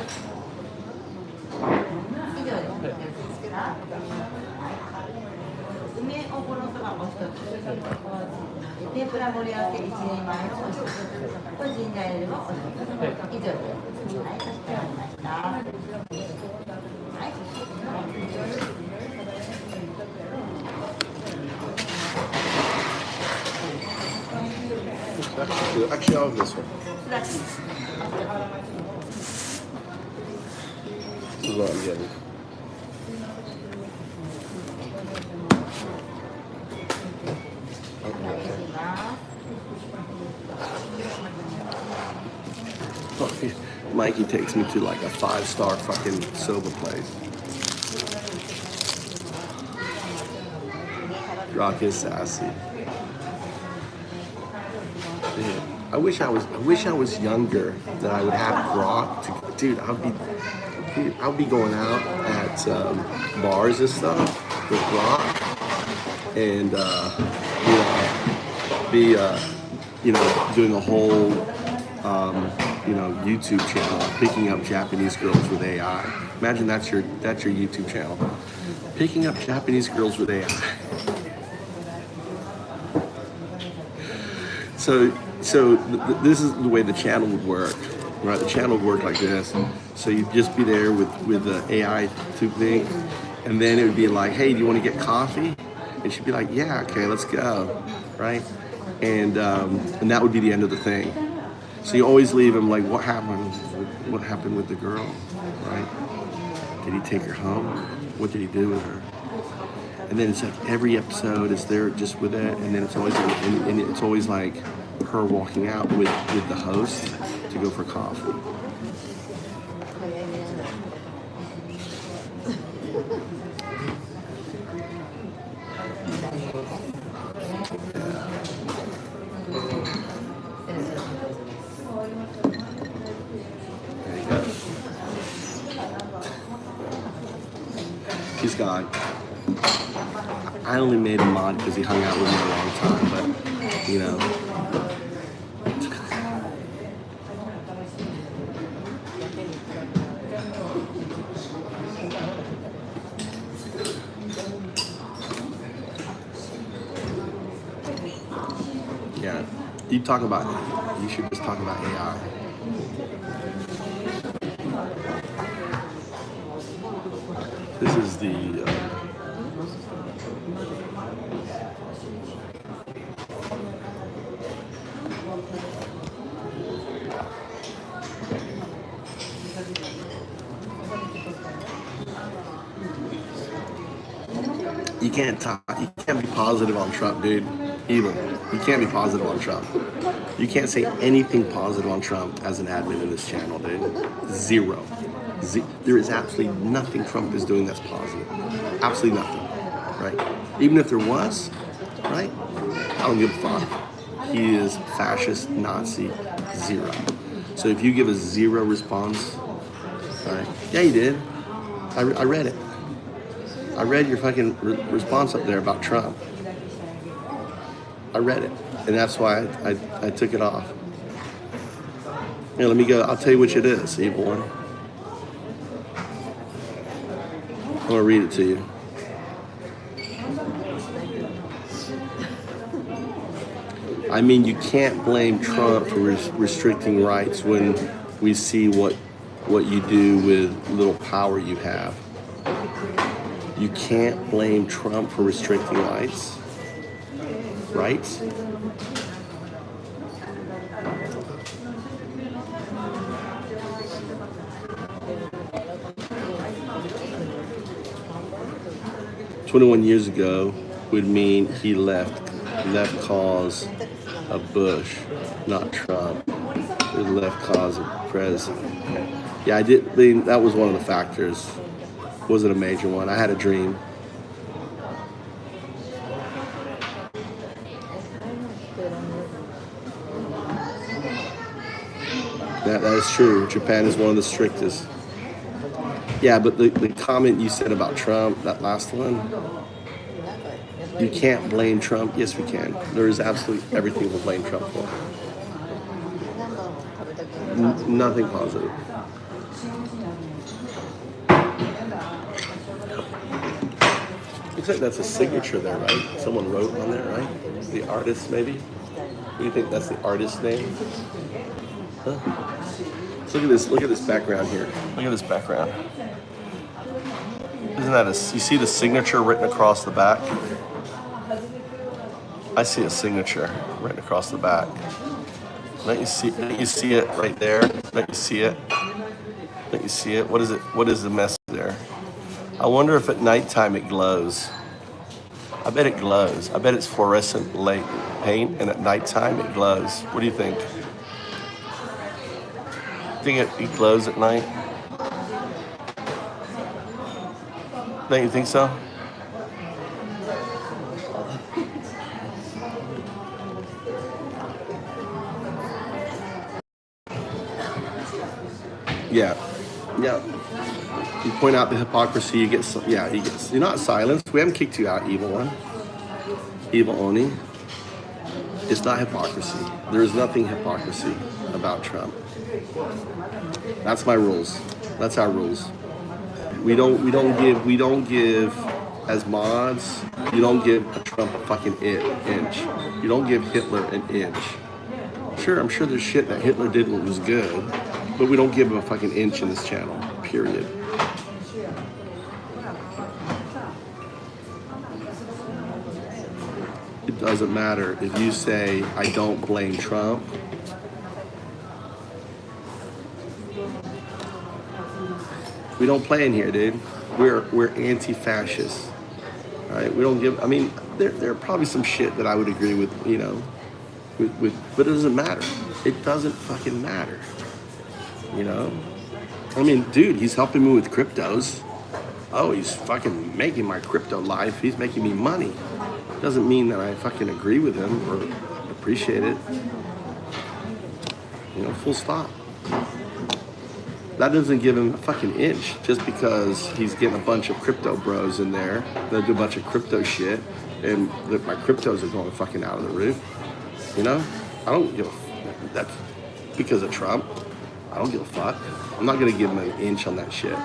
以上です。はい。梅おぼろそばお一つ。天ぷら盛り合わせ1人前のお一つ。とジンジャーエールもお一つ。以上です。はい、かしこまりました。はい。Actually, I'll have this one. This is what I'm getting. Okay. Mikey takes me to like a 5-star fucking Soba place. Rock is sassy. Dude, I wish I was younger, that I would have Grok. Dude, I'll be going out at bars and stuff with rock, and doing a whole YouTube channel, picking up Japanese girls with AI. Imagine that's your YouTube channel, picking up Japanese girls with AI. So this is the way the channel would work, right? The channel would work like this. So you'd just be there with the AI tube thing, and then it would be like, hey, do you want to get coffee? And she'd be like, yeah, okay, let's go, right? And that would be the end of the thing. So you always leave him like, what happened? What happened with the girl, right? Did he take her home? What did he do with her? And then it's like every episode is there just with it, and then it's always like her walking out with the host to go for coffee. There you go. He's gone. I only made him mod because he hung out with me a long time, but yeah, you should just talk about AI. This is the you can't be positive on Trump, dude. Evil. You can't be positive on Trump. You can't say anything positive on Trump as an admin in this channel, dude. Zero. There is absolutely nothing Trump is doing that's positive. Absolutely nothing, right? Even if there was, right? I don't give a fuck. He is fascist, Nazi, zero. So if you give a zero response, right? Yeah, you did. I read it. I read your fucking response up there about Trump. I read it, and that's why I took it off. Here, let me go. I'll tell you which it is, evil one. I'm gonna read it to you. I mean, you can't blame Trump for restricting rights when we see what you do with little power you have. You can't blame Trump for restricting rights. Rights? "21 years ago would mean he left cause of Bush, not Trump. It left cause of president." Yeah, I did. That was one of the factors. Wasn't a major one. I had a dream. That is true. Japan is one of the strictest. Yeah, but the comment you said about Trump, that last one, you can't blame Trump. Yes, we can. There is absolutely everything to blame Trump for. Nothing positive. Looks like that's a signature there, right? Someone wrote on there, right? The artist, maybe? Do you think that's the artist's name? Huh? So look at this background here. Look at this background. Isn't that you see the signature written across the back? I see a signature written across the back. Don't you see it right there? Don't you see it? Don't you see it? What is it? What is the message there? I wonder if at nighttime it glows. I bet it glows. I bet it's fluorescent light paint, and at nighttime it glows. What do you think? Think it glows at night? Don't you think so? Yeah. You point out the hypocrisy, you get, you're not silenced. We haven't kicked you out, evil one. Evil Oni. It's not hypocrisy. There is nothing hypocrisy about Trump. That's my rules. That's our rules. We don't give as mods. You don't give a Trump a fucking inch. You don't give Hitler an inch. Sure, I'm sure there's shit that Hitler did that was good, but we don't give him a fucking inch in this channel. Period. It doesn't matter if you say I don't blame Trump. We don't play in here, dude. We're anti-fascist, right? We don't give. I mean, there are probably some shit that I would agree with, you know, but it doesn't matter. It doesn't fucking matter, you know. I mean, dude, he's helping me with cryptos. Oh, he's fucking making my crypto life. He's making me money. Doesn't mean that I fucking agree with him or appreciate it. You know, full stop. That doesn't give him a fucking inch just because he's getting a bunch of crypto bros in there that do a bunch of crypto shit and that my cryptos are going fucking out of the roof. You know? I don't give a that's because of Trump. I don't give a fuck. I'm not gonna give him an inch on that shit.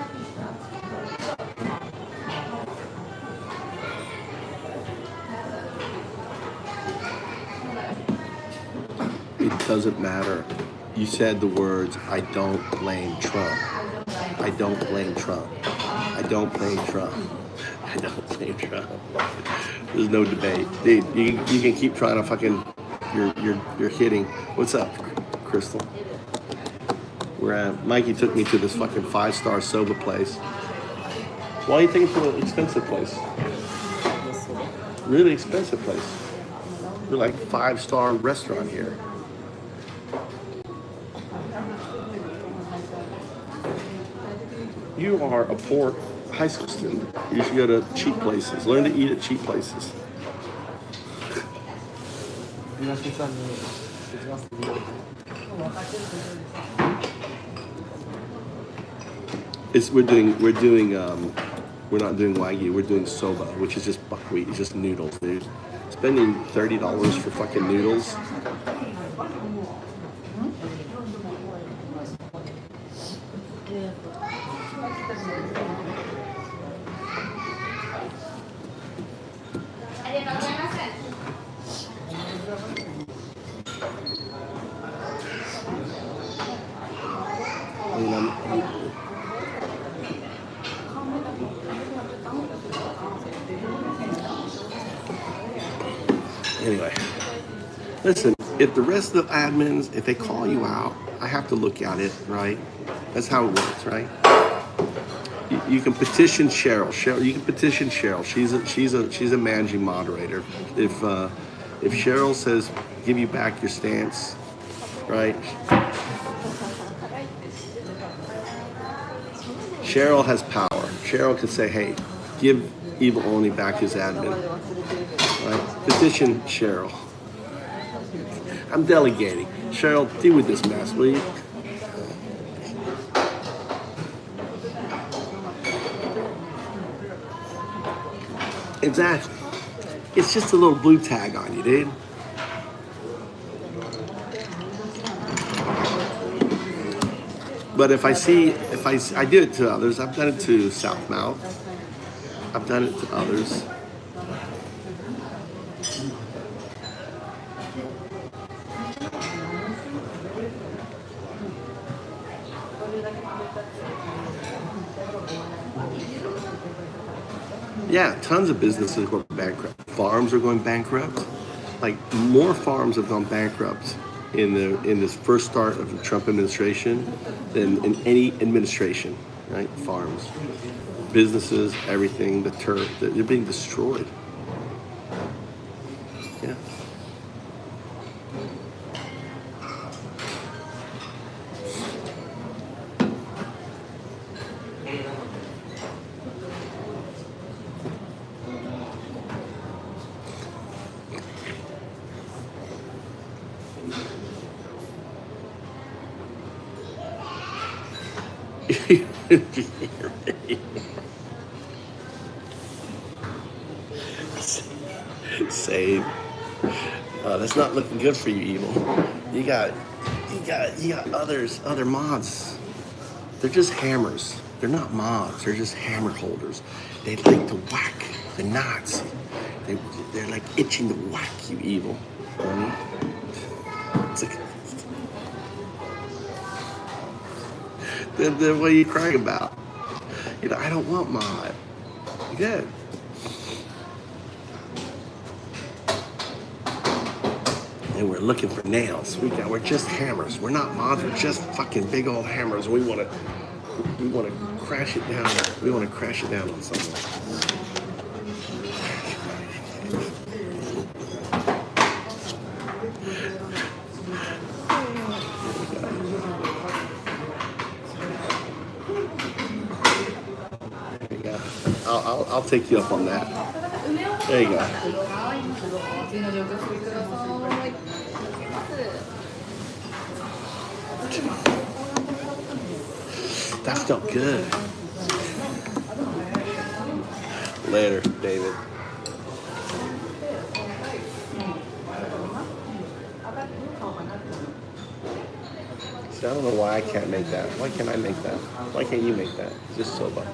It doesn't matter. You said the words, I don't blame Trump. I don't blame Trump. I don't blame Trump. I don't blame Trump. There's no debate. Dude, you can keep trying to fucking, you're hitting. What's up, Crystal? Mikey took me to this fucking 5-star Soba place. Why are you taking to an expensive place? Really expensive place. We're like 5-star restaurant here. You are a poor high school student. You should go to cheap places. Learn to eat at cheap places. We're not doing Wagyu, we're doing Soba, which is just buckwheat, it's just noodles, dude. Spending $30 for fucking noodles. Anyway, listen, if the rest of the admins, if they call you out, I have to look at it, right? That's how it works, right? You can petition Cheryl. You can petition Cheryl. She's a managing moderator. If Cheryl says give you back your stance, right? Cheryl has power. Cheryl can say, hey, give Evil Only back his admin. Right? Petition Cheryl. I'm delegating. Cheryl, deal with this mess, will you? Exactly. It's just a little blue tag on you, dude. But if I do it to others, I've done it to Southmouth. I've done it to others. Yeah, tons of businesses are going bankrupt. Farms are going bankrupt. Like more farms have gone bankrupt in this first start of the Trump administration than in any administration. Right? Farms, businesses, everything. They're being destroyed. Yeah. Same. That's not looking good for you, Evil. You got other mods. They're just hammers. They're not mods. They're just hammer holders. They like to whack the knots. They're like itching to whack you, Evil. It's like, then what are you crying about? You know, I don't want mod. Good. And we're looking for nails. We're just hammers. We're not mods. We're just fucking big old hammers. We want to crash it down. We want to crash it down on someone. There you go. I'll take you up on that. There you go. That felt good. Later, David. See, I don't know why I can't make that. Why can't I make that? Why can't you make that? Just Soba.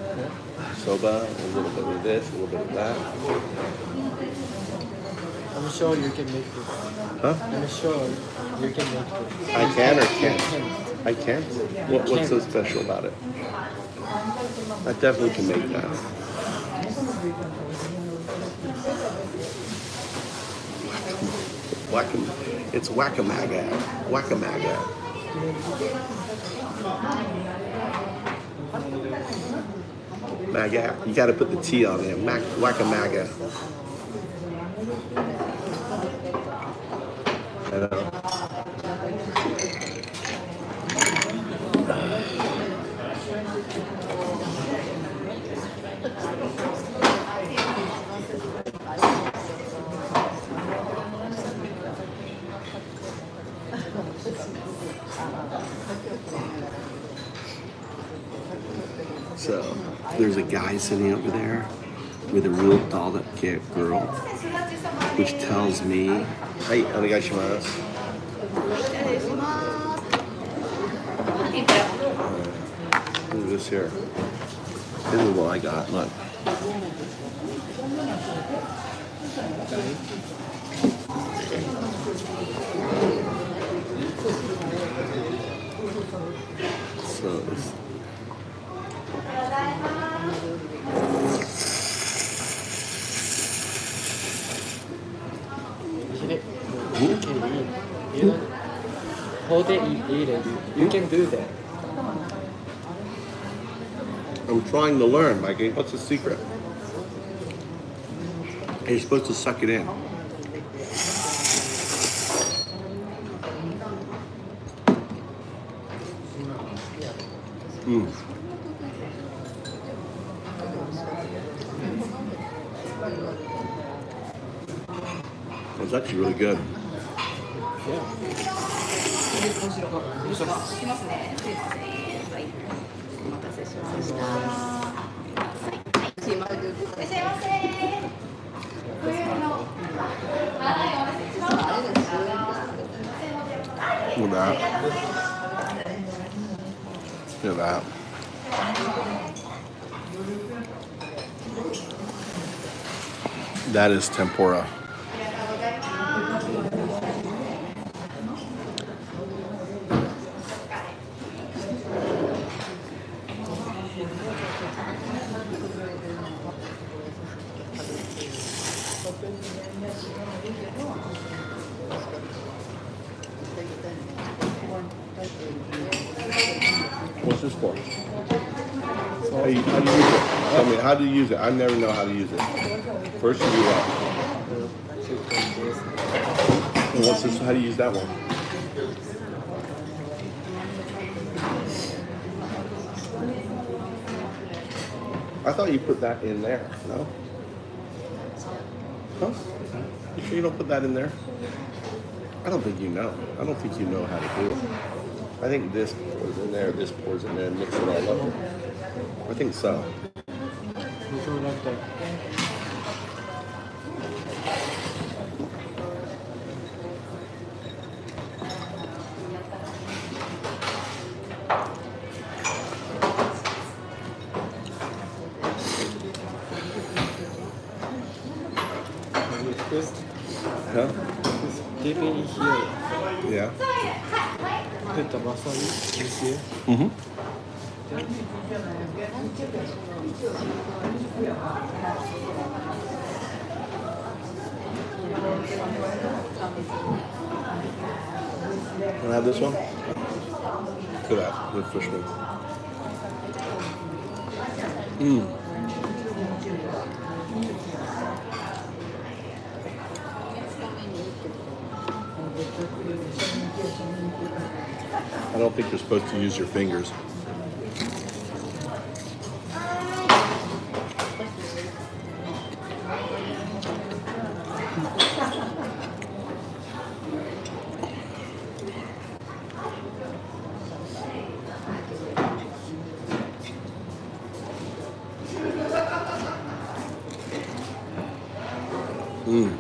Soba, a little bit of this, a little bit of that. I'm sure you can make this. Huh? I'm sure you can make this. I can or can't? I can't? What's so special about it? I definitely can make that. It's whack-a-maga. Whack-a-maga. Maga. You got to put the T on there. Whack-a-maga. I know. So there's a guy sitting over there with a real dolled up girl, which tells me, hey, onegaishimasu. Look at this here. This is what I got. Look. So it's You can do that. I'm trying to learn, Mikey. What's the secret? You're supposed to suck it in. It's actually really good. Look at that. Look at that. That is tempura. What's this for? How do you use it? Tell me, how do you use it? I never know how to use it. First you do what? And what's this? How do you use that one? I thought you put that in there, no? Huh? You sure you don't put that in there? I don't think you know. I don't think you know how to do it. I think this pours in there, this pours in there, and mix it all up. I think so. Huh? Dipping in here. Yeah. Put the wasabi in here. Mm-hmm. Can I have this one? Look at that, good fish one. Mmm. I don't think you're supposed to use your fingers. Mmm.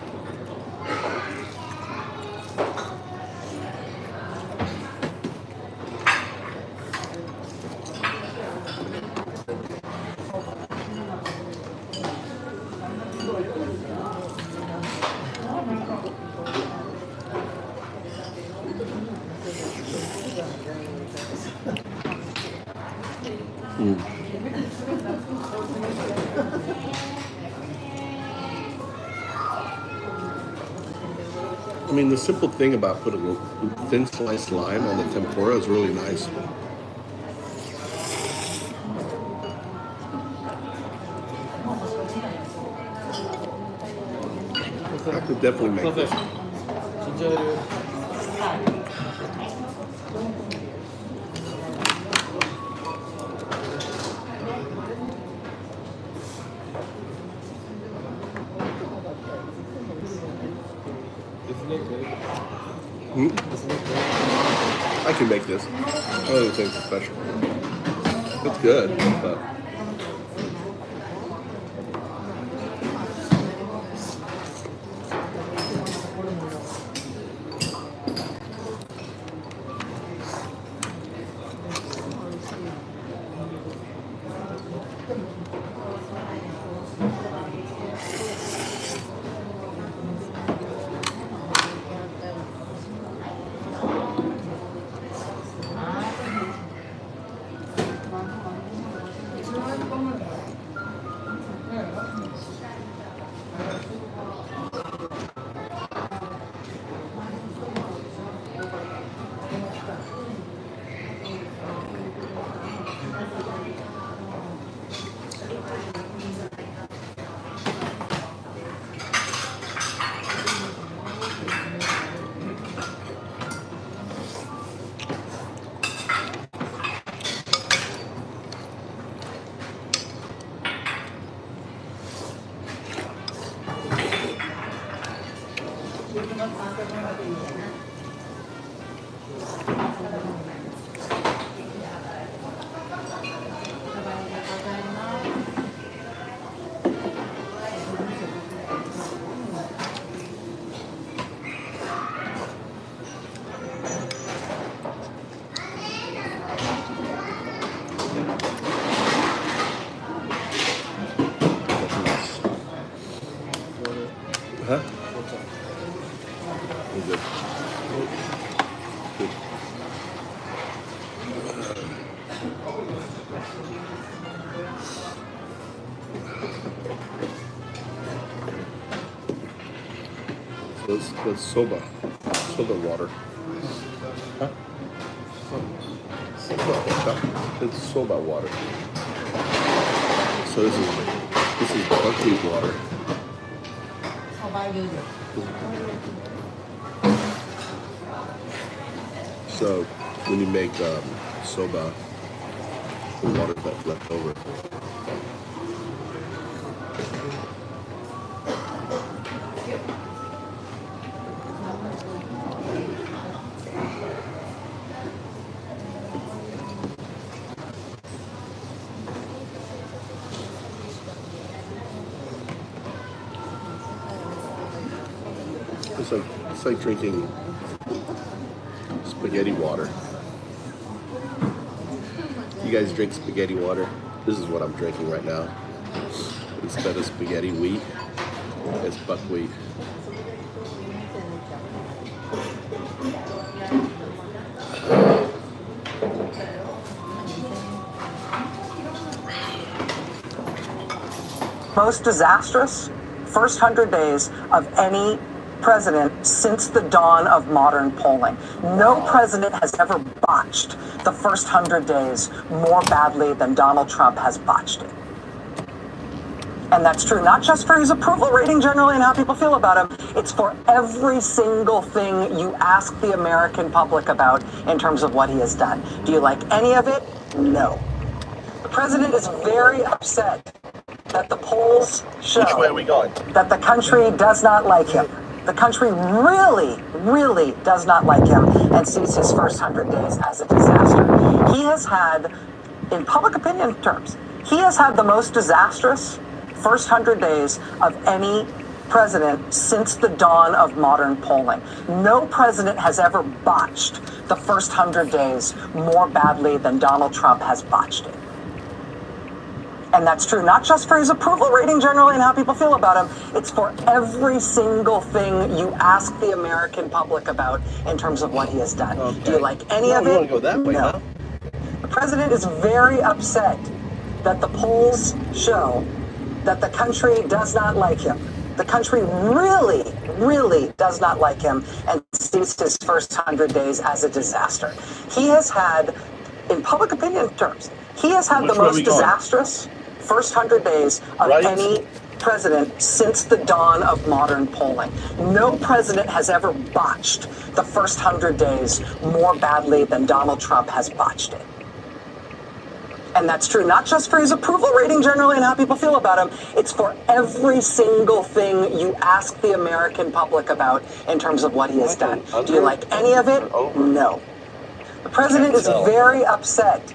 I mean, the simple thing about putting a thin sliced lime on the tempura is really nice. I could definitely make this. I can make this. I don't think it's special. It's good, but huh? Good. Good. So that's soba water. Huh? It's soba water. So this is buckwheat water. So when you make soba, the water that's left over. It's like drinking spaghetti water. You guys drink spaghetti water? This is what I'm drinking right now. Instead of spaghetti wheat, it's buckwheat. Most disastrous first 100 days of any president since the dawn of modern polling. No president has ever botched the first 100 days more badly than Donald Trump has botched it. And that's true not just for his approval rating generally and how people feel about him, it's for every single thing you ask the American public about in terms of what he has done. Do you like any of it? No. The president is very upset that the polls show Which way are we going? that the country does not like him. The country really, really does not like him and sees his first 100 days as a disaster. He has had, in public opinion terms, he has had the most disastrous first 100 days of any president since the dawn of modern polling. No president has ever botched the first 100 days more badly than Donald Trump has botched it. And that's true not just for his approval rating generally and how people feel about him, it's for every single thing you ask the American public about in terms of what he has done. Okay. Do you like any of it? Go that way, no. huh? The president is very upset that the polls show that the country does not like him. The country really, really does not like him and sees his first 100 days as a disaster. He has had, in public opinion terms, he has had the most disastrous first 100 days of any president since the dawn of modern polling. No president has ever botched the first 100 days more badly than Donald Trump has botched it. And that's true not just for his approval rating generally and how people feel about him, it's for every single thing you ask the American public about in terms of what he has done. Do you like any of it? No. The president is very upset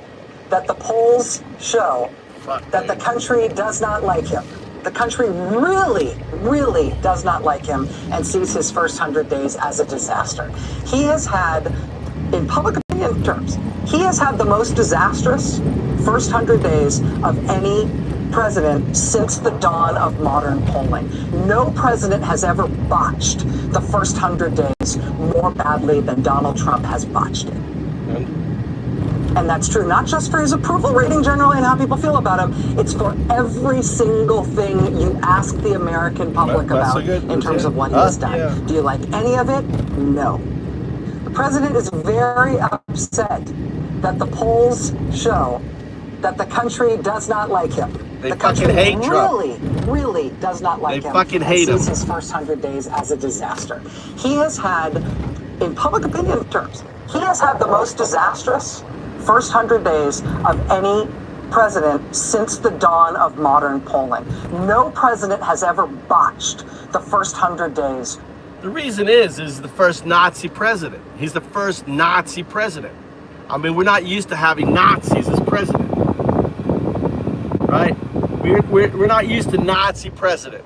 that the polls show that the country does not like him. The country really, really does not like him and sees his first 100 days as a disaster. He has had, in public opinion terms, he has had the most disastrous first 100 days of any president since the dawn of modern polling. No president has ever botched the first 100 days more badly than Donald Trump has botched it. And that's true not just for his approval rating generally and how people feel about him, it's for every single thing you ask the American public about in terms of what he has done. Yeah. Do you like any of it? No. The president is very upset that the polls show that the country does not like him. They the country fucking hate Trump. Really does not like him. They fucking hate him. Sees his first 100 days as a disaster. He has had, in public opinion terms, he has had the most disastrous first 100 days of any president since the dawn of modern polling. No president has ever botched the first 100 days. The reason is the first Nazi president. He's the first Nazi president. I mean, we're not used to having Nazis as president, right? We're not used to Nazi president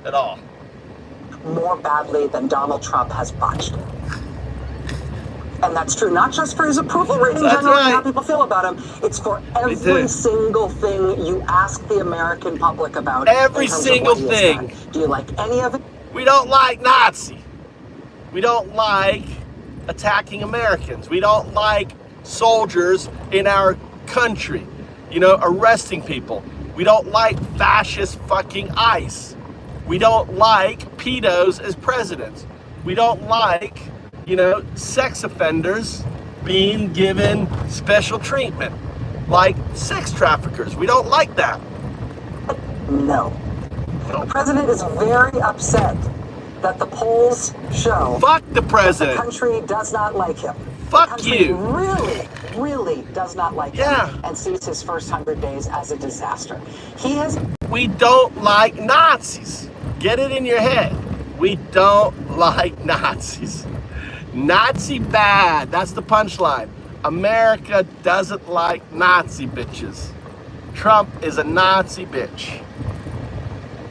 at all. More badly than Donald Trump has botched it. And that's true not just for his approval rating generally and how people feel about him, it's for every single thing you ask the American public about. Every single thing. Do you like any of it? We don't like Nazi. We don't like attacking Americans. We don't like soldiers in our country, arresting people. We don't like fascist fucking ICE. We don't like pedos as presidents. We don't like, sex offenders being given special treatment, like sex traffickers. We don't like that. No. The president is very upset that the polls show fuck the president. The country does not like him. Fuck the country you. Really, really does not like him and sees his first 100 days as a disaster. We don't like Nazis. Get it in your head. We don't like Nazis. Nazi bad. That's the punchline. America doesn't like Nazi bitches. Trump is a Nazi bitch.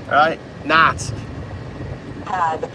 All right? Nazi. Had,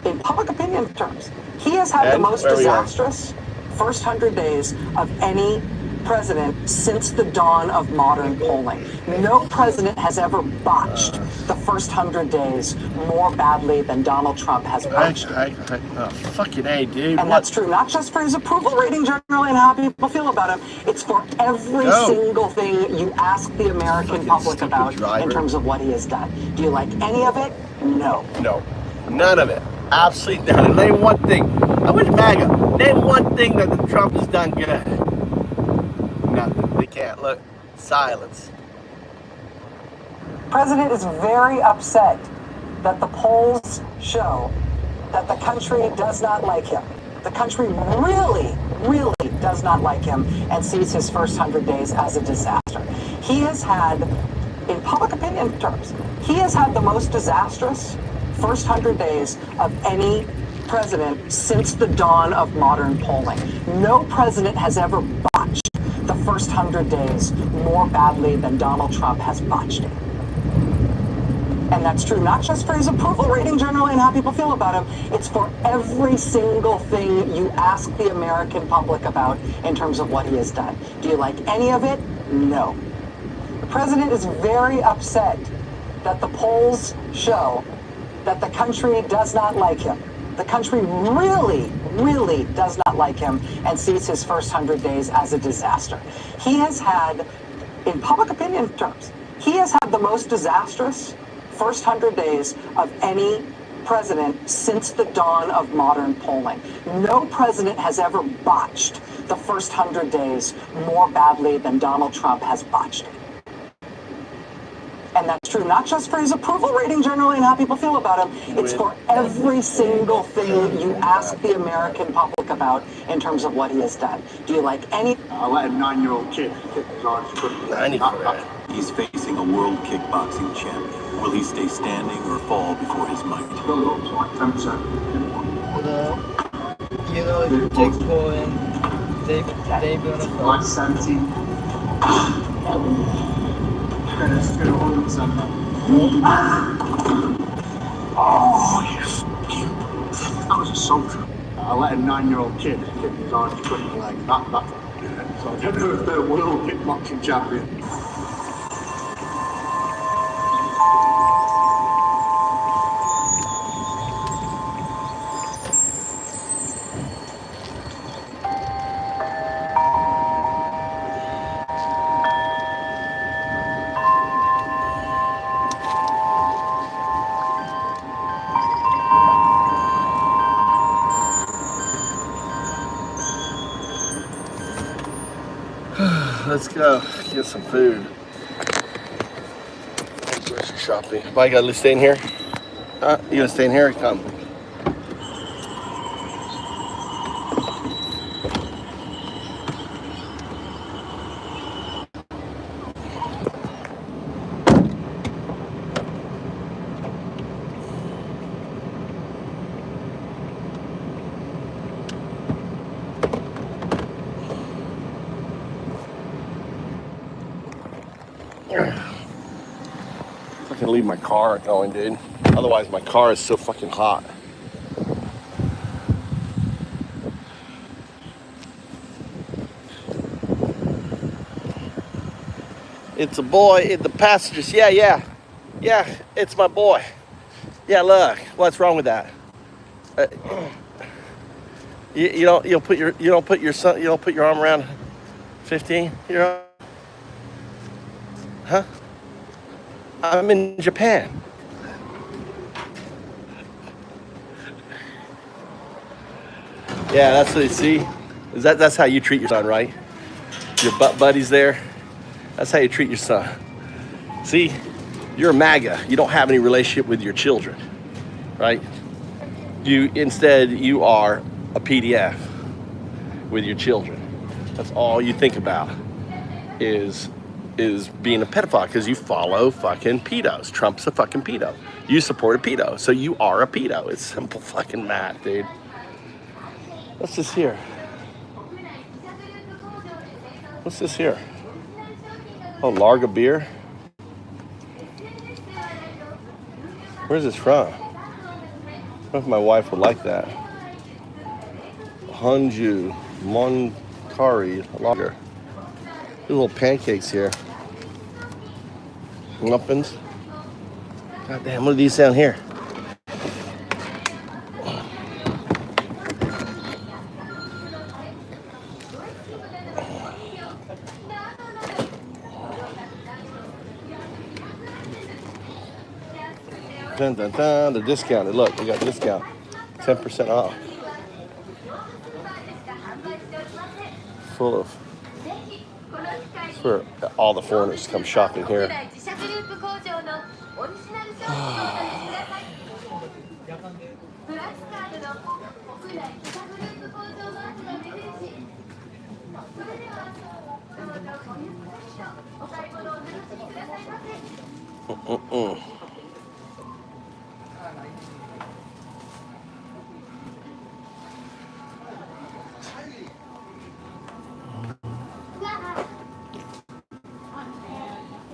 in public opinion terms, he has had the most disastrous first 100 days of any president since the dawn of modern polling. No president has ever botched the first 100 days more badly than Donald Trump has botched. Fucking A, dude. And that's true not just for his approval rating generally and how people feel about him, it's for every single thing you ask the American public about in terms of what he has done. Do you like any of it? No. No. None of it. Absolutely none. Name one thing. I went to MAGA. Name one thing that the Trump has done good. Nothing. They can't. Look. Silence. The president is very upset that the polls show that the country does not like him. The country really, really does not like him and sees his first 100 days as a disaster. He has had, in public opinion terms, he has had the most disastrous first 100 days of any president since the dawn of modern polling. No president has ever botched the first 100 days more badly than Donald Trump has botched it. And that's true not just for his approval rating generally and how people feel about him, it's for every single thing you ask the American public about in terms of what he has done. Do you like any of it? No. The president is very upset that the polls show that the country does not like him. The country really, really does not like him and sees his first 100 days as a disaster. He has had, in public opinion terms, he has had the most disastrous first 100 days of any president since the dawn of modern polling. No president has ever botched the first 100 days more badly than Donald Trump has botched it. And that's true not just for his approval rating generally and how people feel about him, it's for every single thing you ask the American public about in terms of what he has done. Do you like any? I let a 9-year-old kid kick his arms quickly. He's facing a world kickboxing champion. Will he stay standing or fall before his might? 10%. You know, Jake Paul and Dave on the Like 17. And it's still 100% now. Oh, yes. I was a soldier. I let a 9-year-old kid kick his arms quickly like that. So I don't know if they're world kickboxing champion. Let's go get some food. Grocery shopping. Why you gotta stay in here? You gonna stay in here or come? I can leave my car going, dude. Otherwise, my car is so fucking hot. It's a boy in the passengers. Yeah, it's my boy. Yeah, look, what's wrong with that? You don't put your arm around 15-year-old? Huh? I'm in Japan. Yeah, that's what you see. That's how you treat your son, right? Your butt buddies there. That's how you treat your son. See, you're a MAGA. You don't have any relationship with your children, right? Instead you are a PDF with your children. That's all you think about is being a pedophile because you follow fucking pedos. Trump's a fucking pedo. You support a pedo, so you are a pedo. It's simple fucking math, dude. What's this here? What's this here? Oh, Larga beer? Where's this from? don't know if my wife would like that. Hanju, Montari, lager. Little pancakes here. Muffins. God damn, what do these sound here? Dun, dun, dun, they're discounted. Look, we got discount. 10% off. Full of. It's where all the foreigners come shopping here.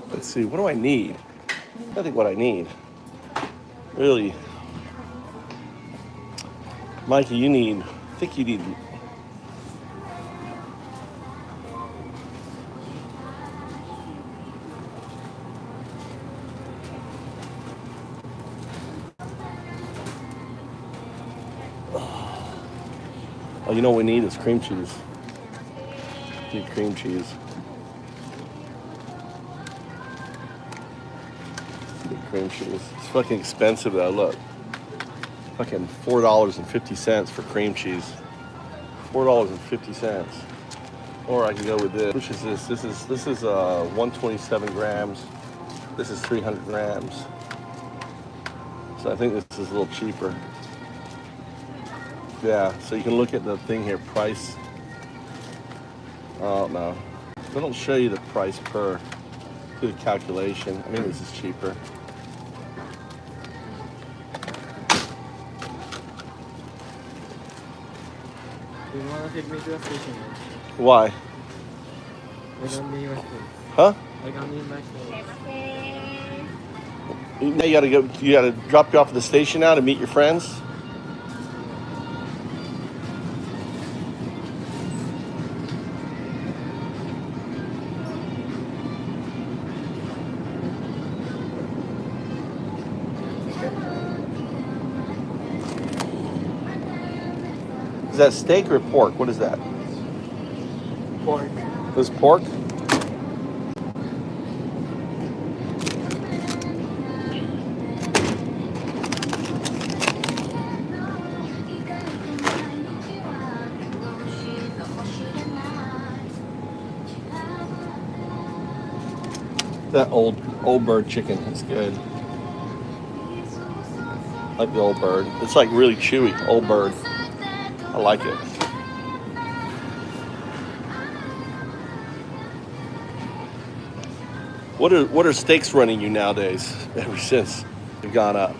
Let's see, what do I need? I think what I need. Really. Mikey, you need, I think you need. Oh, you know what we need is cream cheese. Need cream cheese. Need cream cheese. It's fucking expensive though, look. Fucking $4.50 for cream cheese. $4.50. Or I can go with this. Which is this? This is 127 grams. This is 300 grams. So I think this is a little cheaper. Yeah, so you can look at the thing here, price. Oh no, they don't show you the price per, do the calculation. I mean, this is cheaper. Do you want to take me to a station? Why? I don't need my phone. Huh? I don't need my phone. Now you gotta go. You gotta drop you off at the station now to meet your friends. Is that steak or pork? What is that? Pork. This pork? That old bird chicken is good. I like the old bird. It's like really chewy, old bird. I like it. What are steaks running you nowadays? Ever since they've gone up.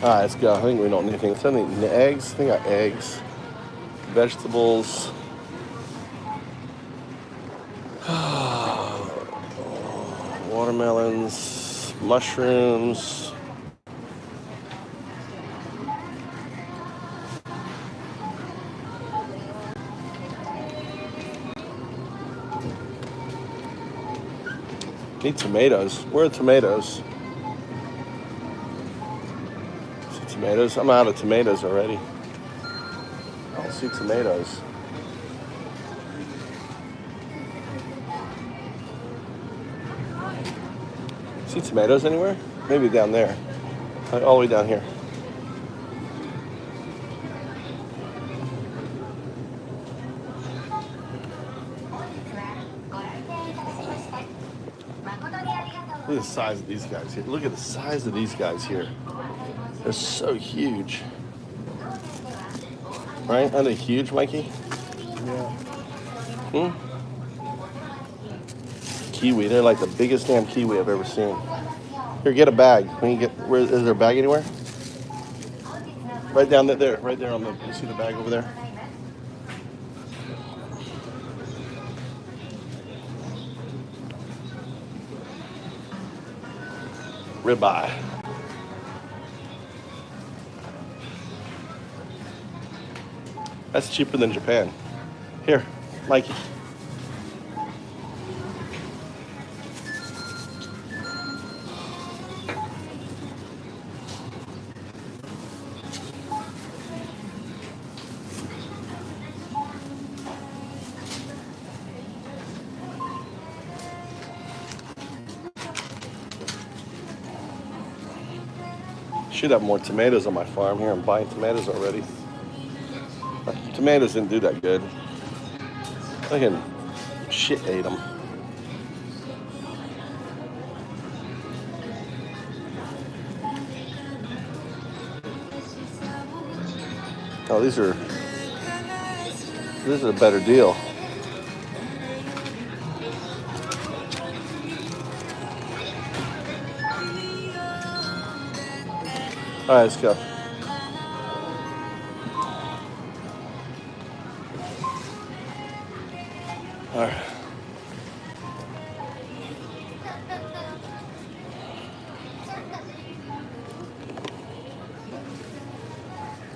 All right, let's go. I think we don't need anything. So I need eggs. I think I got eggs, vegetables. Watermelons, mushrooms. Need tomatoes. Where are tomatoes? See tomatoes? I'm out of tomatoes already. I don't see tomatoes. See tomatoes anywhere? Maybe down there. All the way down here. Look at the size of these guys here. Look at the size of these guys here. They're so huge. Right? Aren't they huge, Mikey? Yeah. Kiwi. They're like the biggest damn kiwi I've ever seen. Here, get a bag. When you get, where is there a bag anywhere? Right down there. Right there on the. You see the bag over there? ribeye. That's cheaper than Japan. Here, Mikey. Should have more tomatoes on my farm here. I'm buying tomatoes already. Tomatoes didn't do that good. Fucking shit ate them. Oh, these are a better deal. All right, let's go. All right.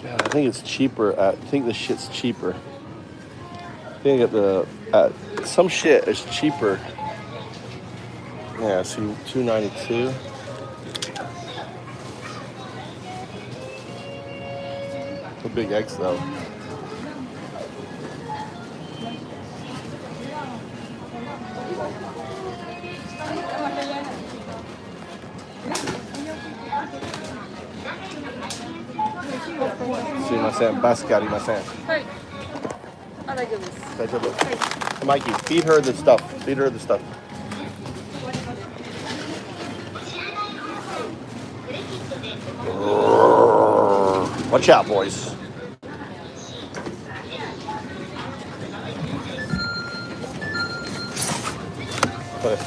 Yeah, I think it's cheaper I think this shit's cheaper. I think some shit is cheaper. Yeah, see, $2.92. The big eggs though. Mascot. Mikey, feed her the stuff. Watch out, boys. Okay.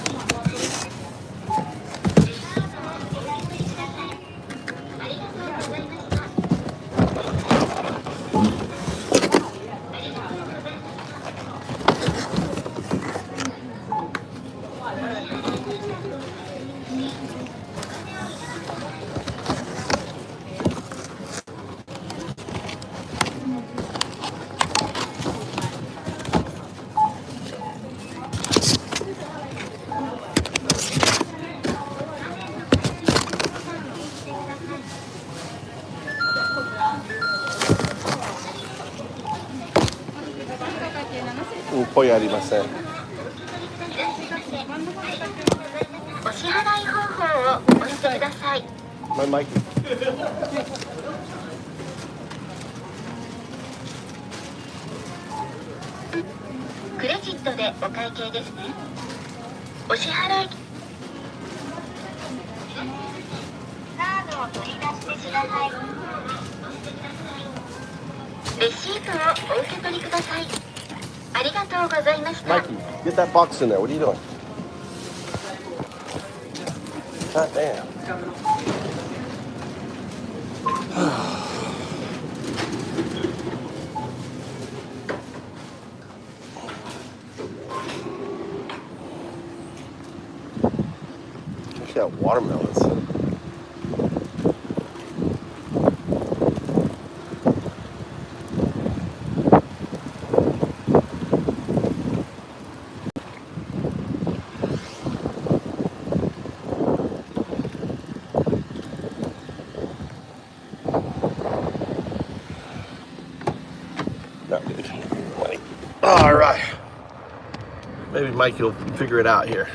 My mic. クレジットでお会計ですね。お支払い。カードを取り出してください。レシートをお受け取りください。ありがとうございました。 Mikey, get that box in there. What are you doing? God damn. Look at watermelons. All right. Maybe Mikey will figure it out here.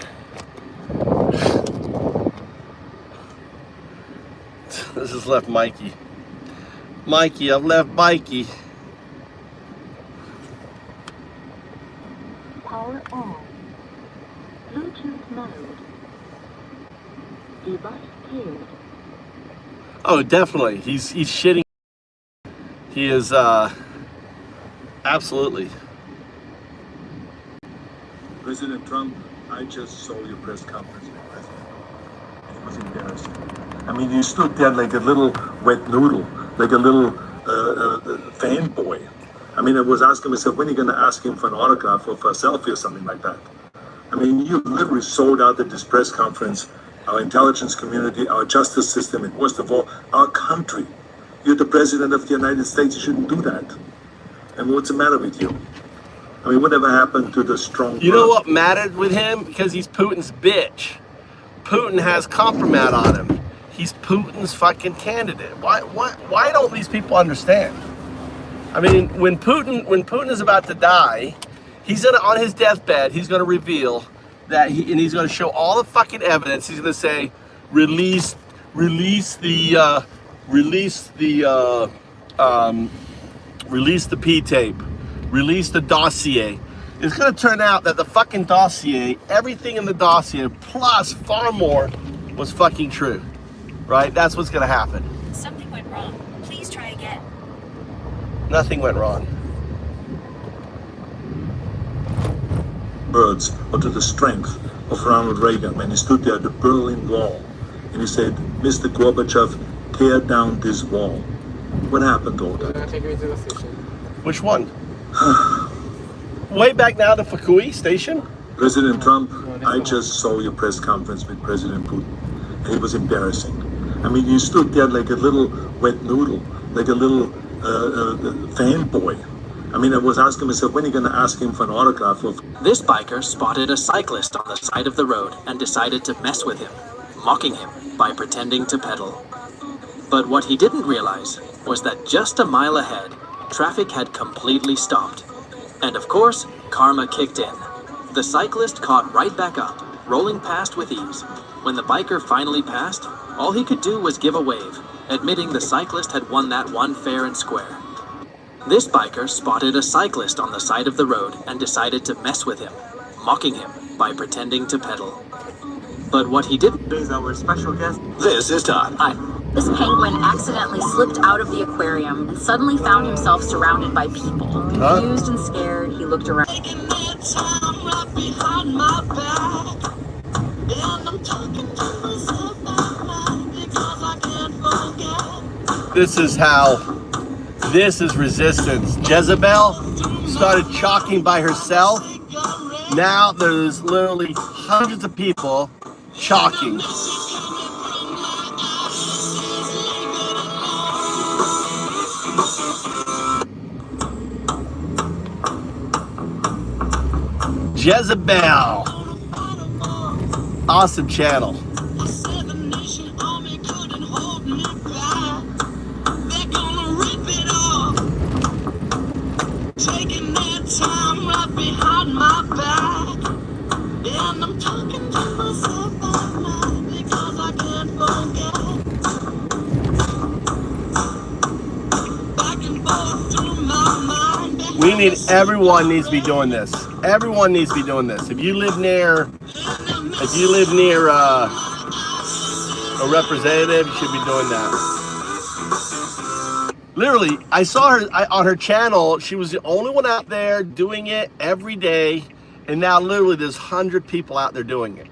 This has left Mikey. Mikey, I've left Mikey. Power on. Bluetooth mode. Device paired. Oh, definitely. He's shitting. He is absolutely. President Trump, I just saw your press conference with the president. It was embarrassing. I mean, you stood there like a little wet noodle, like a little fanboy. I mean, I was asking myself, when are you going to ask him for an autograph or for a selfie or something like that? I mean, you literally sold out at this press conference our intelligence community, our justice system, and worst of all, our country. You're the president of the United States. You shouldn't do that. I mean, what's the matter with you? I mean, whatever happened to the strong? You know what mattered with him? Because he's Putin's bitch. Putin has compromat on him. He's Putin's fucking candidate. Why don't these people understand? I mean, when Putin is about to die, he's gonna, on his deathbed, he's gonna reveal that he's gonna show all the fucking evidence. He's gonna say, release the P-tape, release the dossier. It's gonna turn out that the fucking dossier, everything in the dossier, plus far more, was fucking true, right? That's what's gonna happen. Something went wrong. Please try again. Nothing went wrong. Words or to the strength of Ronald Reagan when he stood there at the Berlin Wall and he said, Mr. Gorbachev, tear down this wall. What happened to all that? Which one? Way back now, the Fukui station? President Trump, I just saw your press conference with President Putin, and it was embarrassing. I mean, you stood there like a little wet noodle, like a little fanboy. I mean, I was asking myself, when are you going to ask him for an autograph of... This biker spotted a cyclist on the side of the road and decided to mess with him, mocking him by pretending to pedal. But what he didn't realize was that just a mile ahead, traffic had completely stopped. And of course, karma kicked in. The cyclist caught right back up, rolling past with ease. When the biker finally passed, all he could do was give a wave, admitting the cyclist had won that one fair and square. This biker spotted a cyclist on the side of the road and decided to mess with him, mocking him by pretending to pedal. But what he didn't... Is our special guest. This is Todd. Hi. This penguin accidentally slipped out of the aquarium and suddenly found himself surrounded by people. Confused and scared, he looked around. This is resistance. Jezebel started chalking by herself. Now there's literally hundreds of people chalking. Jezebel. Awesome channel. Everyone needs to be doing this. Everyone needs to be doing this. If you live near a representative, you should be doing that. Literally, I saw her on her channel. She was the only one out there doing it every day, and now literally there's 100 people out there doing it.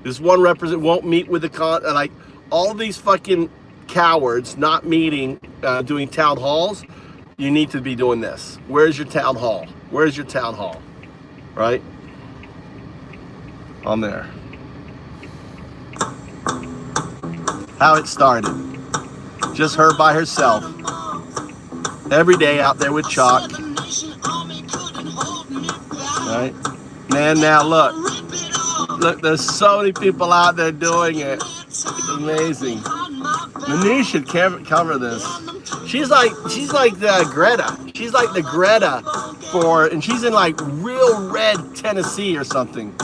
This one representative won't meet with the like all these fucking cowards not meeting, doing town halls. You need to be doing this. Where's your town hall? Where's your town hall? Right? On there. How it started. Just her by herself. Every day out there with chalk. Right? Man, now look. Look, there's so many people out there doing it. It's amazing. Manish should cover this. She's like the Greta. She's like the Greta and she's in like real red Tennessee or something.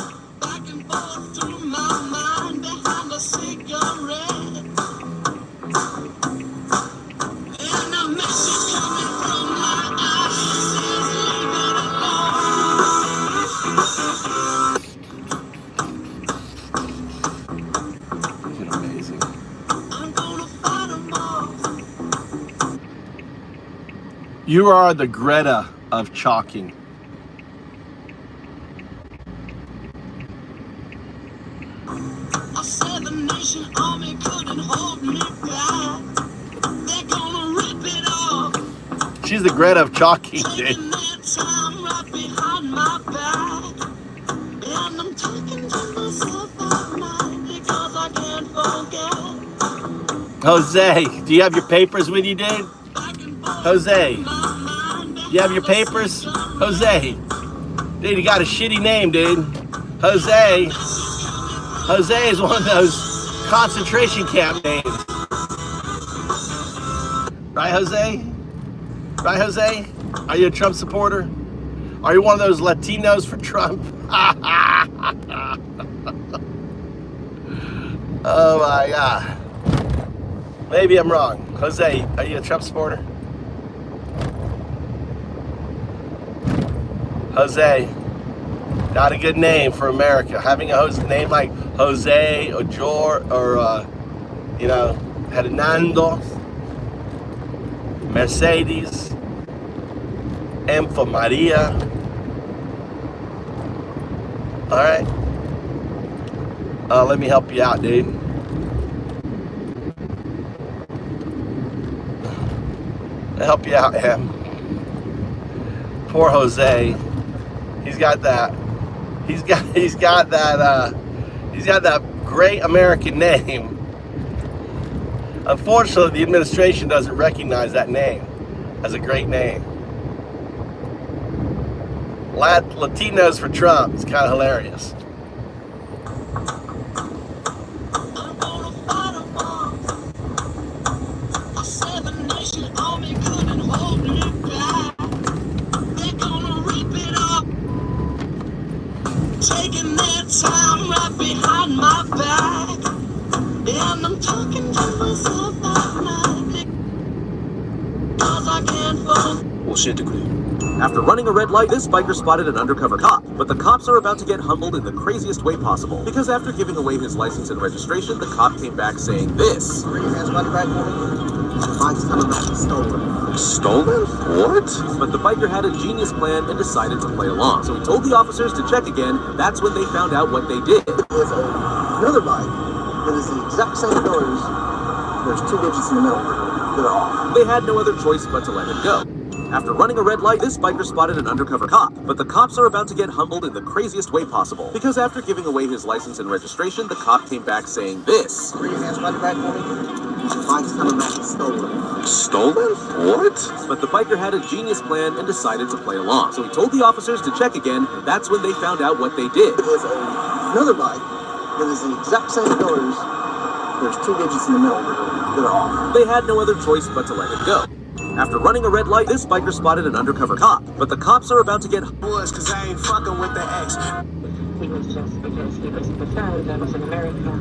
You are the Greta of chalking. I said the nation army couldn't hold me back. They're gonna rip it off. She's the Greta of chalking, dude. Taking their time right behind my back. And I'm talking to myself all night because I Jose, do you have your papers with you, dude? Jose, you have your papers? Jose, dude, you got a shitty name, dude. Jose. Jose is one of those concentration camp names. Right, Jose? Right, Jose? Are you a Trump supporter? Are you one of those Latinos for Trump? Oh my God. Maybe I'm wrong. Jose, are you a Trump supporter? Jose, not a good name for America. Having a name like Jose or George or, Hernando, Mercedes, M for Maria. All right. Let me help you out, dude. I'll help you out, Em. Poor Jose. He's got that great American name. Unfortunately, the administration doesn't recognize that name as a great name. Latinos for Trump. It's kind of hilarious. Taking their time right behind my back, and I'm talking to myself at night, 'cause I can't fall. After running a red light, this biker spotted an undercover cop, but the cops are about to get humbled in the craziest way possible. Because after giving away his license and registration, the cop came back saying this. Stolen? What? But the biker had a genius plan and decided to play along. So he told the officers to check again. That's when they found out what they did. There's another bike that is the exact same colors. There's 2 digits in the middle that are off. They had no other choice but to let him go. After running a red light, this biker spotted an undercover cop, but the cops are about to get humbled in the craziest way possible. Because after giving away his license and registration, the cop came back saying this. Bring your hands behind your back for me. The bike's coming back stolen. Stolen? What? But the biker had a genius plan and decided to play along. So he told the officers to check again. That's when they found out what they did. There's another bike that is the exact same colors. There's 2 digits in the middle that are off. They had no other choice but to let him go. After running a red light, this biker spotted an undercover cop, but the cops are about to get Was 'cause I ain't fucking with the ex. It was just because he was concerned I was in America.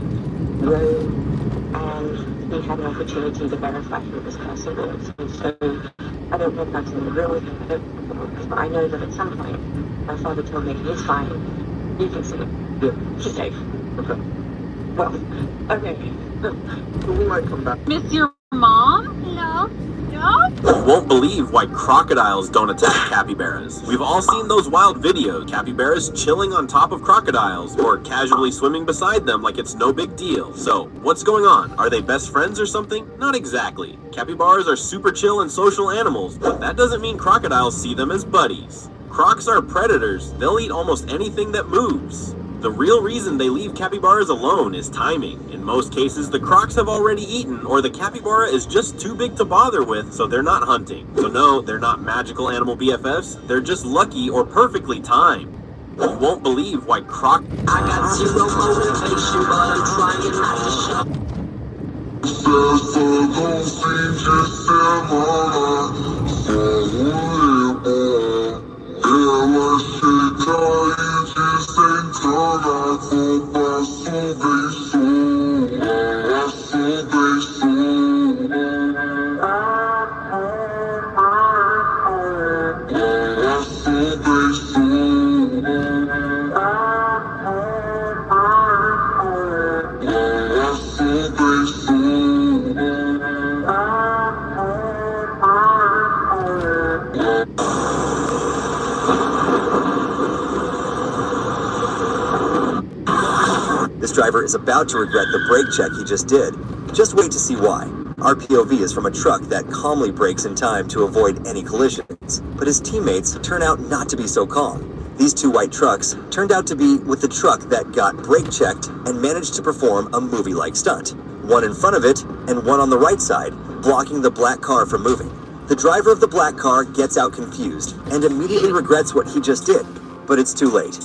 And he had an opportunity to verify he was crossing borders. And so I don't know if that's in the real but I know that at some point my father told me he's fine. You can see him. Yeah. He's safe. Okay. Well, okay. We might come back. Miss your mom? No. No? You won't believe why crocodiles don't attack capybaras. We've all seen those wild videos, capybaras chilling on top of crocodiles or casually swimming beside them like it's no big deal. So, what's going on? Are they best friends or something? Not exactly. Capybaras are super chill and social animals, but that doesn't mean crocodiles see them as buddies. Crocs are predators. They'll eat almost anything that moves. The real reason they leave capybaras alone is timing. In most cases, the crocs have already eaten, or the capybara is just too big to bother with, so they're not hunting. So no, they're not magical animal BFFs, they're just lucky or perfectly timed. You won't believe why I got zero motivation, but I'm trying not to show. This driver is about to regret the brake check he just did. Just wait to see why. Our POV is from a truck that calmly brakes in time to avoid any collisions, but his teammates turn out not to be so calm. These 2 white trucks turned out to be with the truck that got brake checked and managed to perform a movie-like stunt. one in front of it and one on the right side, blocking the black car from moving. The driver of the black car gets out confused and immediately regrets what he just did, but it's too late.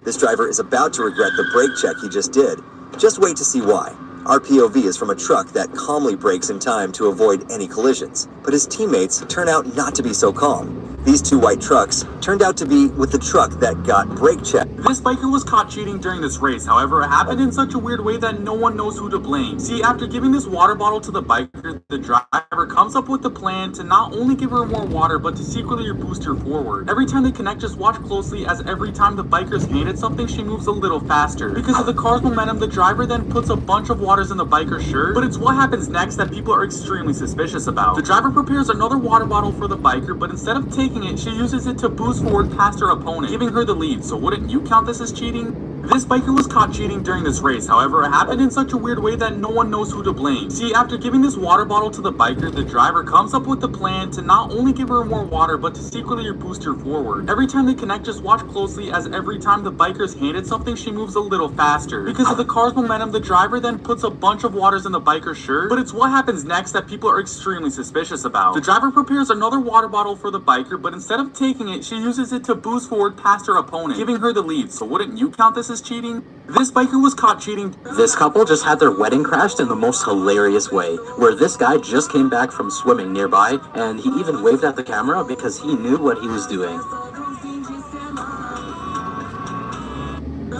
This driver is about to regret the brake check he just did. Just wait to see why. Our POV is from a truck that calmly brakes in time to avoid any collisions, but his teammates turn out not to be so calm. These two white trucks turned out to be with the truck that got brake checked. This biker was caught cheating during this race, however, it happened in such a weird way that no one knows who to blame. See, after giving this water bottle to the biker, the driver comes up with the plan to not only give her more water, but to secretly boost her forward. Every time they connect, just watch closely, as every time the biker's handed something, she moves a little faster. Because of the car's momentum, the driver then puts a bunch of waters in the biker's shirt, but it's what happens next that people are extremely suspicious about. The driver prepares another water bottle for the biker, but instead of taking it, she uses it to boost forward past her opponent, giving her the lead. So wouldn't you count this as cheating? This biker was caught cheating during this race, however, it happened in such a weird way that no one knows who to blame. See, after giving this water bottle to the biker, the driver comes up with the plan to not only give her more water, but to secretly boost her forward. Every time they connect, just watch closely, as every time the biker's handed something, she moves a little faster. Because of the car's momentum, the driver then puts a bunch of waters in the biker's shirt, but it's what happens next that people are extremely suspicious about. The driver prepares another water bottle for the biker, but instead of taking it, she uses it to boost forward past her opponent, giving her the lead. So wouldn't you count this as cheating? This biker was caught cheating. This couple just had their wedding crashed in the most hilarious way, where this guy just came back from swimming nearby, and he even waved at the camera because he knew what he was doing.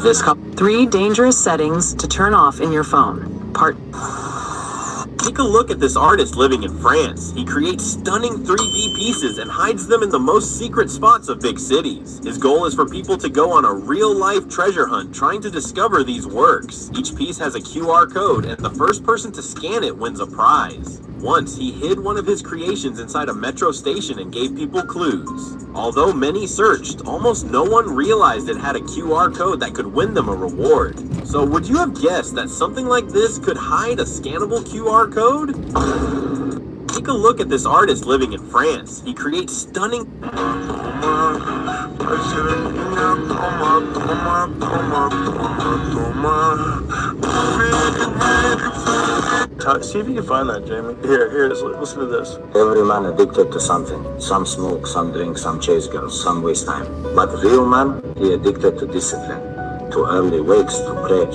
This couple... 3 dangerous settings to turn off in your phone. Part... Take a look at this artist living in France. He creates stunning 3D pieces and hides them in the most secret spots of big cities. His goal is for people to go on a real-life treasure hunt trying to discover these works. Each piece has a QR code, and the first person to scan it wins a prize. Once, he hid one of his creations inside a metro station and gave people clues. Although many searched, almost no one realized it had a QR code that could win them a reward. So would you have guessed that something like this could hide a scannable QR code? Take a look at this artist living in France. He creates stunning... See if you can find that, Jamie. Here, listen to this. Every man addicted to something. Some smoke, some drink, some chase girls, some waste time. But real man, he addicted to discipline. To early wakes, to prayer,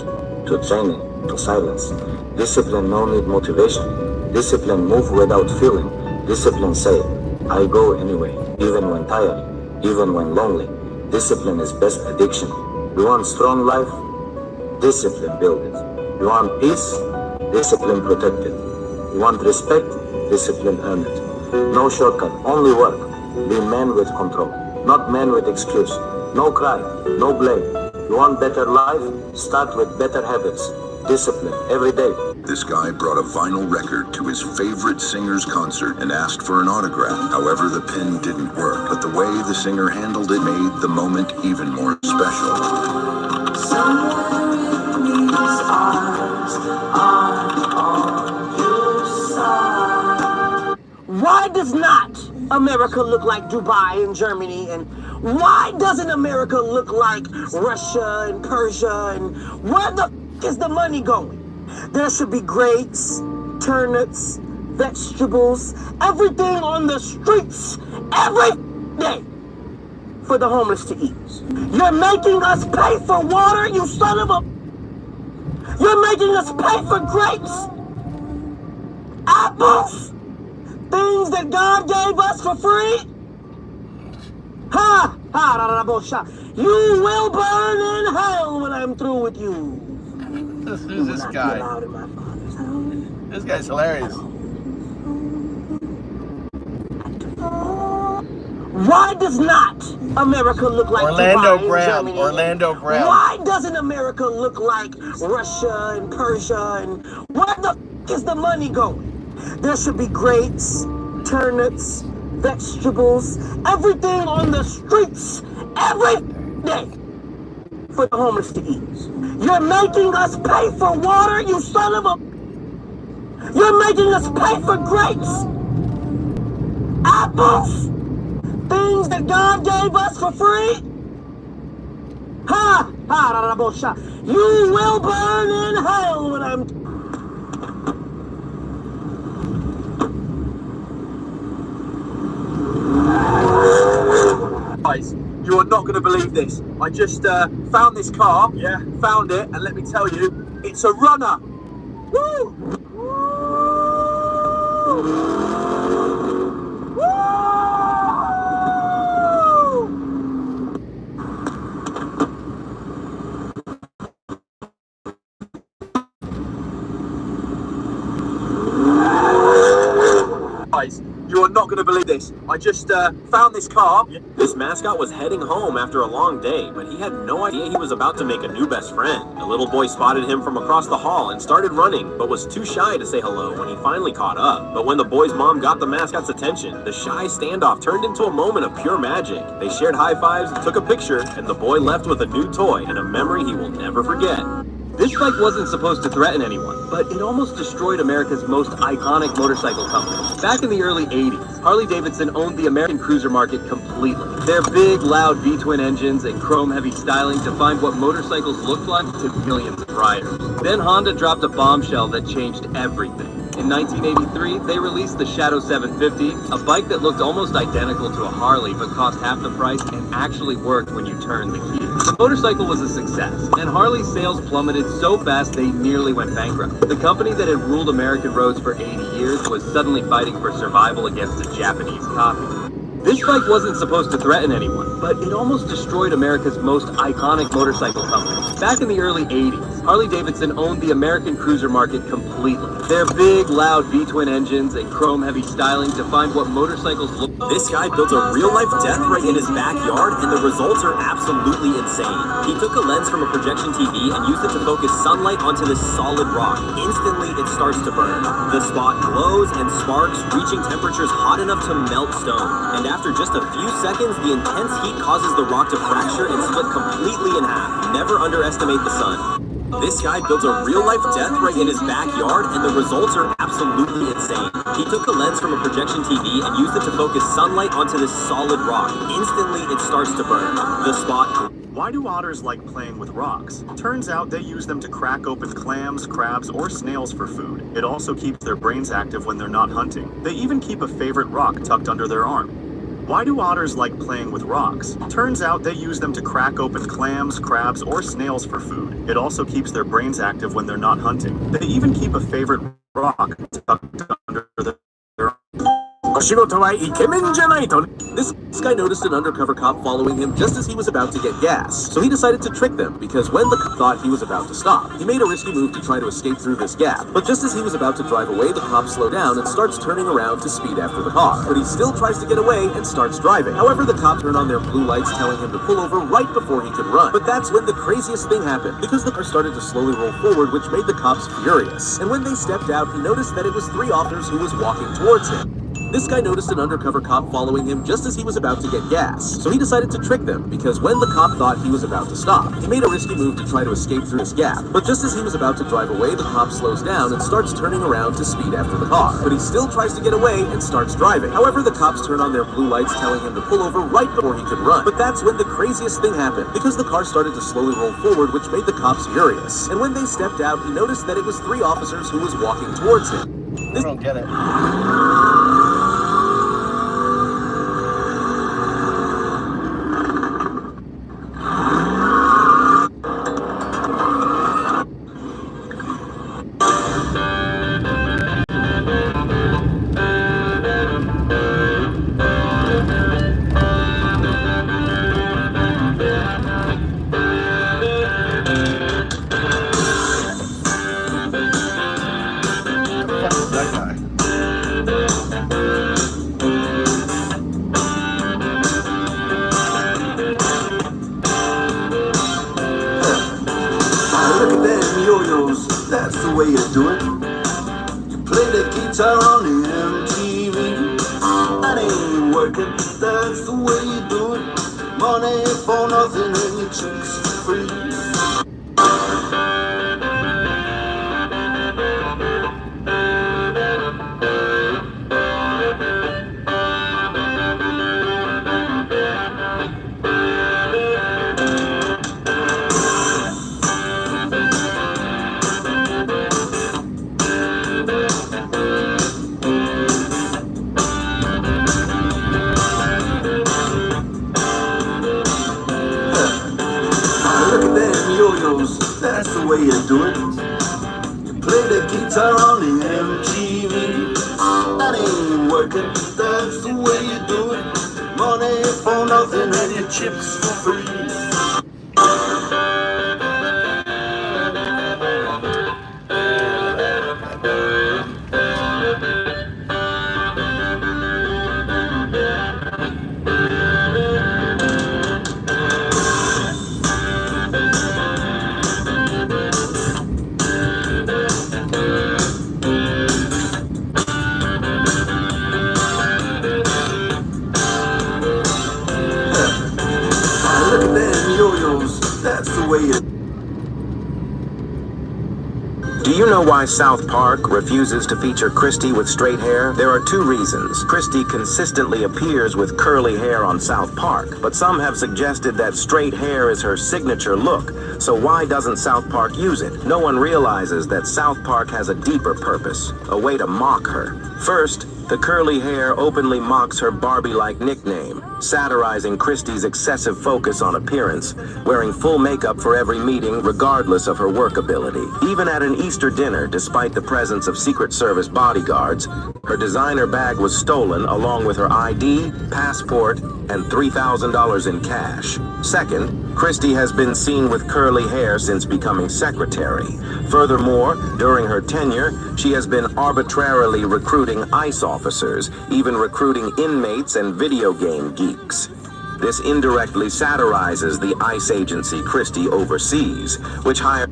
to training, to silence. Discipline no need motivation. Discipline move without feeling. Discipline say, I go anyway, even when tired, even when lonely. Discipline is best addiction. You want strong life? Discipline build it. You want peace? Discipline protect it. You want respect? Discipline earn it. No shortcut, only work. Be man with control, not man with excuse. No cry, no blame. You want better life? Start with better habits. Discipline, every day. This guy brought a vinyl record to his favorite singer's concert and asked for an autograph. However, the pen didn't work, but the way the singer handled it made the moment even more special. Why does not America look like Dubai and Germany? And why doesn't America look like Russia and Persia? And where the is the money going? There should be grapes, turnips, vegetables, everything on the streets every day for the homeless to eat. You're making us pay for water, you son of a... You're making us pay for grapes, apples, things that God gave us for free. Ha! Ha! Rabosha. You will burn in hell when I'm through with you. Who's this guy? This guy's hilarious. Why does not America look like Orlando Dubai Brown? and Germany? Orlando Brown. Why doesn't America look like Russia and Persia? And where the is the money going? There should be grapes, turnips, vegetables, everything on the streets every day for the homeless to eat. You're making us pay for water, you son of a... You're making us pay for grapes, apples, things that God gave us for free. Ha! Ha! Rabosha. You will burn in hell when I'm... Guys, you are not going to believe this. I just found this car. Yeah. Found it, and let me tell you, it's a runner. Woo! Guys, you are not going to believe this. I just found this car. This mascot was heading home after a long day, but he had no idea he was about to make a new best friend. A little boy spotted him from across the hall and started running, but was too shy to say hello when he finally caught up. But when the boy's mom got the mascot's attention, the shy standoff turned into a moment of pure magic. They shared high fives, took a picture, and the boy left with a new toy and a memory he will never forget. This bike wasn't supposed to threaten anyone, but it almost destroyed America's most iconic motorcycle company. Back in the early 80s, Harley-Davidson owned the American cruiser market completely. Their big, loud V-twin engines and chrome-heavy styling defined what motorcycles looked like to millions of riders. Then Honda dropped a bombshell that changed everything. In 1983, they released the Shadow 750, a bike that looked almost identical to a Harley but cost half the price and actually worked when you turned the key. The motorcycle was a success, and Harley's sales plummeted so fast they nearly went bankrupt. The company that had ruled American roads for 80 years was suddenly fighting for survival against a Japanese copy. This bike wasn't supposed to threaten anyone, but it almost destroyed America's most iconic motorcycle company. Back in the early 80s, Harley-Davidson owned the American cruiser market completely. Their big, loud V-twin engines and chrome-heavy styling defined what motorcycles looked like. This guy built a real-life death ray in his backyard, and the results are absolutely insane. He took a lens from a projection TV and used it to focus sunlight onto this solid rock. Instantly, it starts to burn. The spot glows and sparks, reaching temperatures hot enough to melt stone. And after just a few seconds, the intense heat causes the rock to fracture and split completely in half. Never underestimate the sun. This guy built a real-life death ray in his backyard, and the results are absolutely insane. He took a lens from a projection TV and used it to focus sunlight onto this solid rock. Instantly, it starts to burn. The spot... Why do otters like playing with rocks? Turns out they use them to crack open clams, crabs, or snails for food. It also keeps their brains active when they're not hunting. They even keep a favorite rock tucked under their arm. Why do otters like playing with rocks? Turns out they use them to crack open clams, crabs, or snails for food. It also keeps their brains active when they're not hunting. They even keep a favorite rock tucked under their arm. This guy noticed an undercover cop following him just as he was about to get gas. So he decided to trick them, because when the cop thought he was about to stop, he made a risky move to try to escape through this gap. But just as he was about to drive away, the cop slowed down and starts turning around to speed after the car. But he still tries to get away and starts driving. However, the cops turn on their blue lights, telling him to pull over right before he could run. But that's when the craziest thing happened, because the car started to slowly roll forward, which made the cops furious. And when they stepped out, he noticed that it was 3 officers who was walking towards him. This guy noticed an undercover cop following him just as he was about to get gas. So he decided to trick them, because when the cop thought he was about to stop, he made a risky move to try to escape through this gap. But just as he was about to drive away, the cop slows down and starts turning around to speed after the car. But he still tries to get away and starts driving. However, the cops turn on their blue lights, telling him to pull over right before he could run. But that's when the craziest thing happened, because the car started to slowly roll forward, which made the cops furious. And when they stepped out, he noticed that it was 3 officers who was walking towards him. I don't get it. That's the way you do it. You play the guitar on the MTV. That ain't working. That's the way you do it. Money for nothing and you choose for free. that's the way you do it. You play the guitar on the MTV. That ain't working, that's the way you do it. Money for nothing and your chips for free. Look at them yo-yos, that's the way you. Do you know why South Park refuses to feature Christy with straight hair? There are two reasons. Christy consistently appears with curly hair on South Park, but some have suggested that straight hair is her signature look. So why doesn't South Park use it? No one realizes that South Park has a deeper purpose, a way to mock her. First, the curly hair openly mocks her Barbie-like nickname, satirizing Christie's excessive focus on appearance, wearing full makeup for every meeting regardless of her work ability. Even at an Easter dinner, despite the presence of Secret Service bodyguards, her designer bag was stolen along with her ID, passport, and $3,000 in cash. Second, Christie has been seen with curly hair since becoming secretary. Furthermore, during her tenure, she has been arbitrarily recruiting ICE officers, even recruiting inmates and video game geeks. This indirectly satirizes the ICE agency Christie oversees, which hires...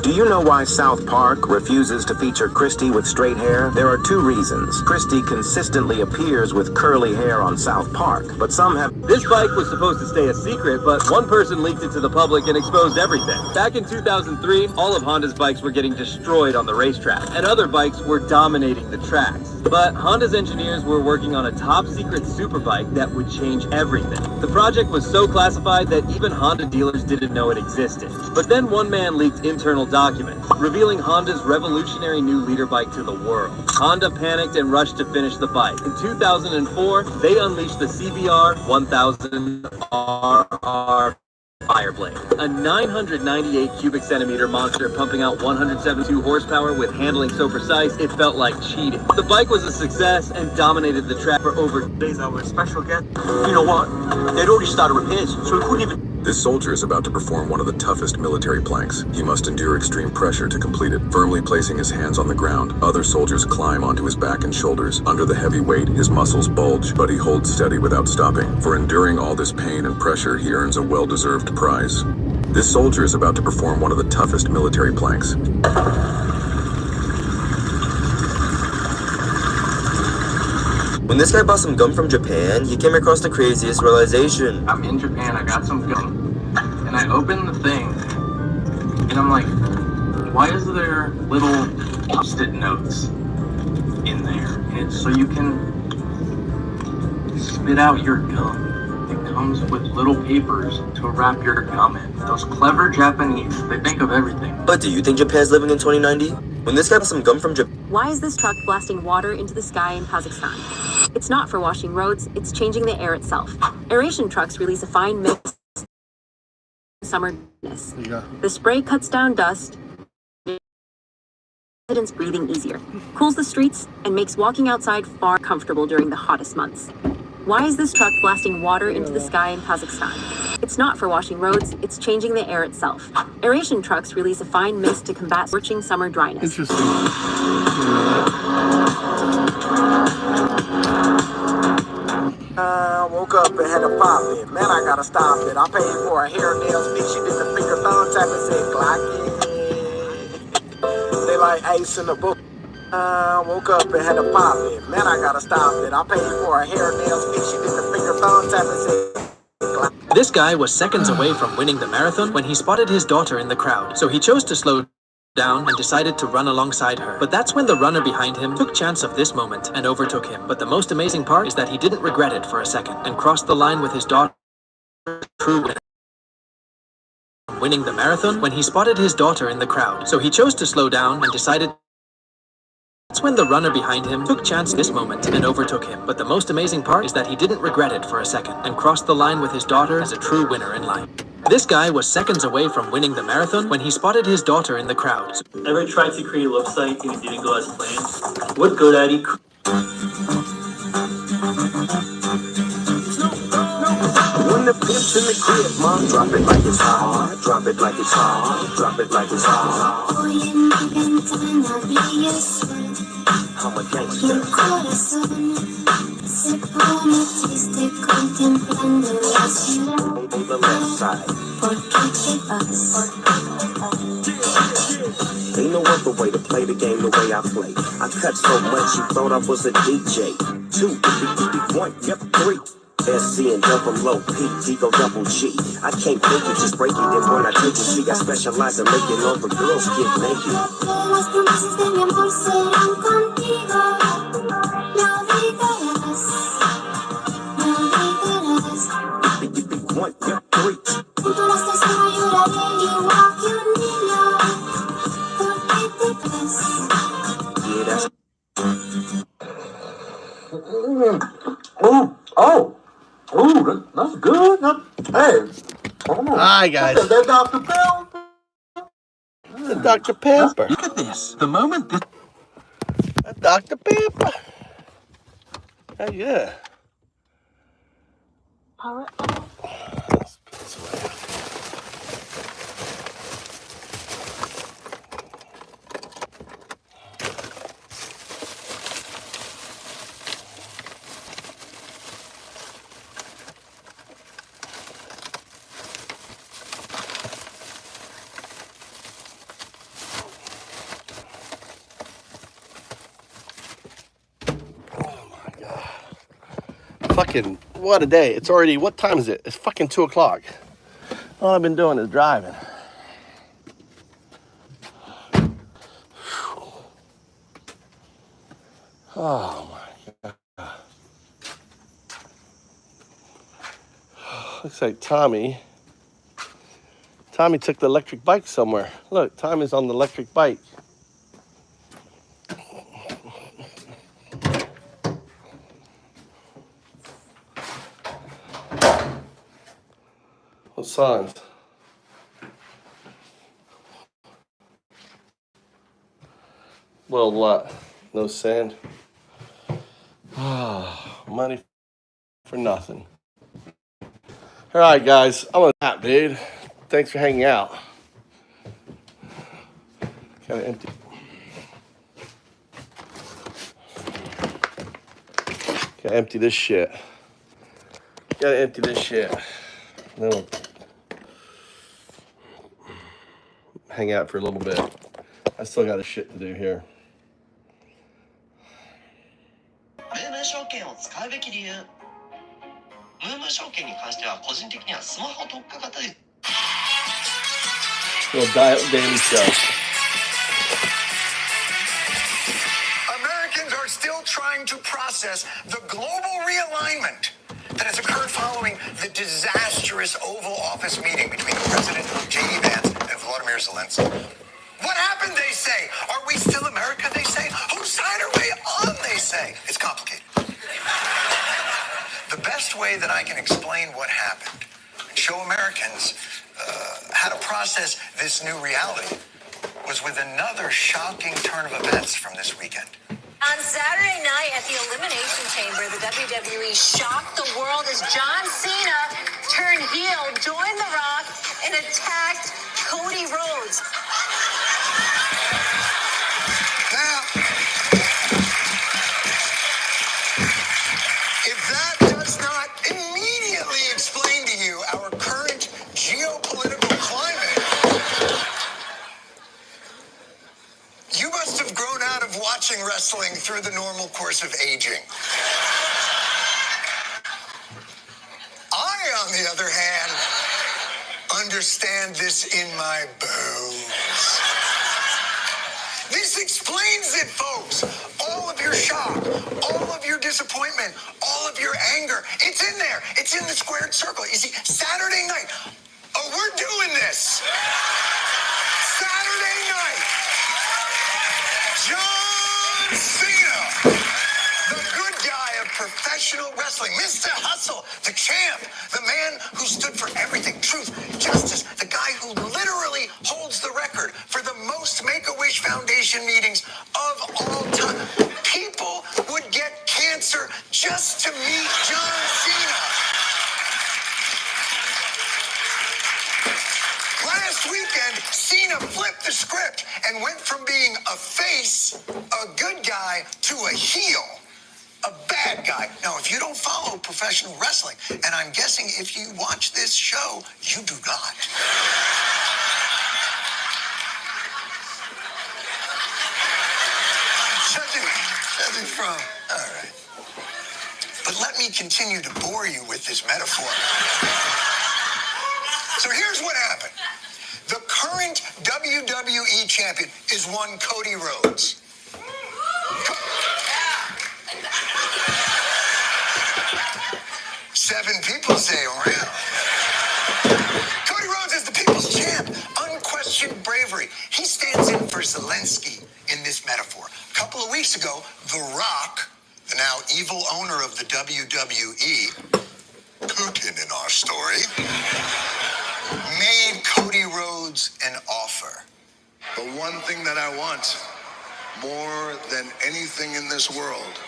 Do you know why South Park refuses to feature Christy with straight hair? There are two reasons. Christy consistently appears with curly hair on South Park, but some have... This bike was supposed to stay a secret, but one person leaked it to the public and exposed everything. Back in 2003, all of Honda's bikes were getting destroyed on the racetrack, and other bikes were dominating the tracks. But Honda's engineers were working on a top-secret superbike that would change everything. The project was so classified that even Honda dealers didn't know it existed. But then one man leaked internal documents, revealing Honda's revolutionary new leader bike to the world. Honda panicked and rushed to finish the bike. In 2004, they unleashed the CBR 1000RR Fireblade, a 998 cubic centimeter monster pumping out 172 horsepower with handling so precise it felt like cheating. The bike was a success and dominated the track for over days. Our special guest, You know what? They'd already started repairs, so we couldn't even... This soldier is about to perform one of the toughest military planks. He must endure extreme pressure to complete it, firmly placing his hands on the ground. Other soldiers climb onto his back and shoulders. Under the heavy weight, his muscles bulge, but he holds steady without stopping. For enduring all this pain and pressure, he earns a well-deserved prize. This soldier is about to perform one of the toughest military planks. When this guy bought some gum from Japan, he came across the craziest realization. I'm in Japan, I got some gum, and I open the thing, and I'm like, why is there little post-it notes in there? And it's so you can spit out your gum. It comes with little papers to wrap your gum in. Those clever Japanese, they think of everything. But do you think Japan's living in 2090? When this guy bought some gum from Japan... Why is this truck blasting water into the sky in Kazakhstan? It's not for washing roads, it's changing the air itself. Aeration trucks release a fine mist of summerness. The spray cuts down dust, residents breathing easier, cools the streets, and makes walking outside far comfortable during the hottest months. Why is this truck blasting water into the sky in Kazakhstan? It's not for washing roads, it's changing the air itself. Aeration trucks release a fine mist to combat scorching summer dryness. Interesting. Woke up and had to pop it. Man, I gotta stop it. I paid for a hair nails fix. She did the finger thumb tap and said, Glock it. They like ace in the book. Woke up and had to pop it. Man, I gotta stop it. I paid for a hair nails fix. She did the finger thumb tap and said, This guy was seconds away from winning the marathon when he spotted his daughter in the crowd, so he chose to slow down and decided to run alongside her. But that's when the runner behind him took chance of this moment and overtook him. But the most amazing part is that he didn't regret it for a second and crossed the line with his daughter. True winner. Winning the marathon when he spotted his daughter in the crowd, so he chose to slow down and decided. That's when the runner behind him took chance this moment and overtook him. But the most amazing part is that he didn't regret it for a second and crossed the line with his daughter as a true winner in life. This guy was seconds away from winning the marathon when he spotted his daughter in the crowd. Ever tried to create a website and it didn't go as planned? What GoDaddy? When the pimp's in the crib, mom, drop it like it's hot, drop it like it's hot, drop it like it's hot. I'm a gangster. On the left side. Ain't no other way to play the game the way I play. I cut so much you thought I was a DJ. 2, 1, yep, 3. SC and double low P, Digo double G. I can't fake it, just break it. Then when I take it, see, I specialize in making all the girls get naked. One, yeah, 3. Yeah, that's. Oh, that's good. Hey, hi guys. That Dr. Pepper. Dr. Pepper. Look at this. The moment this... Dr. Pepper. Oh, yeah. Fucking, what a day. It's already, what time is it? It's fucking 2 o'clock. All I've been doing is driving. Oh my God. Looks like Tommy took the electric bike somewhere. Look, Tommy's on the electric bike. What signs? Well, what? No sand. Money for nothing. All right, guys. I'm on that, dude. Thanks for hanging out. Kind of empty. Gotta empty this shit. Gotta empty this shit. Then we'll hang out for a little bit. I still got a shit to do here. Little daily show. Americans are still trying to process the global realignment that has occurred following the disastrous Oval Office meeting between the President J.D. Vance and Volodymyr Zelensky. What happened, they say? Are we still America, they say? Whose side are we on, they say? It's complicated. The best way that I can explain what happened and show Americans how to process this new reality was with another shocking turn of events from this weekend. On Saturday night at the Elimination Chamber, the WWE shocked the world as John Cena turned heel, joined The Rock, and attacked Cody Rhodes. Now, if that does not immediately explain to you our current geopolitical climate, you must have grown out of watching wrestling through the normal course of aging. I, on the other hand, understand this in my bones. This explains it, folks. All of your shock, all of your disappointment, all of your anger. It's in there. It's in the squared circle. You see, Saturday night. Oh, we're doing this. Saturday night. John Cena, the good guy of professional wrestling, Mr. Hustle, the champ, the man who stood for everything, truth, Justice, the guy who literally holds the record for the most Make-A-Wish Foundation meetings of all time. People would get cancer just to meet John Cena. Last weekend, Cena flipped the script and went from being a face, a good guy, to a heel, a bad guy. Now, if you don't follow professional wrestling, and I'm guessing if you watch this show, you do not. Judging from, all right. But let me continue to bore you with this metaphor. So here's what happened. The current WWE champion is one Cody Rhodes. Seven people say around. Cody Rhodes is the people's champ. Unquestioned bravery. He stands in for Zelensky in this metaphor. A couple of weeks ago, The Rock, the now evil owner of the WWE, Putin in our story, made Cody Rhodes an offer. The one thing that I want more than anything in this world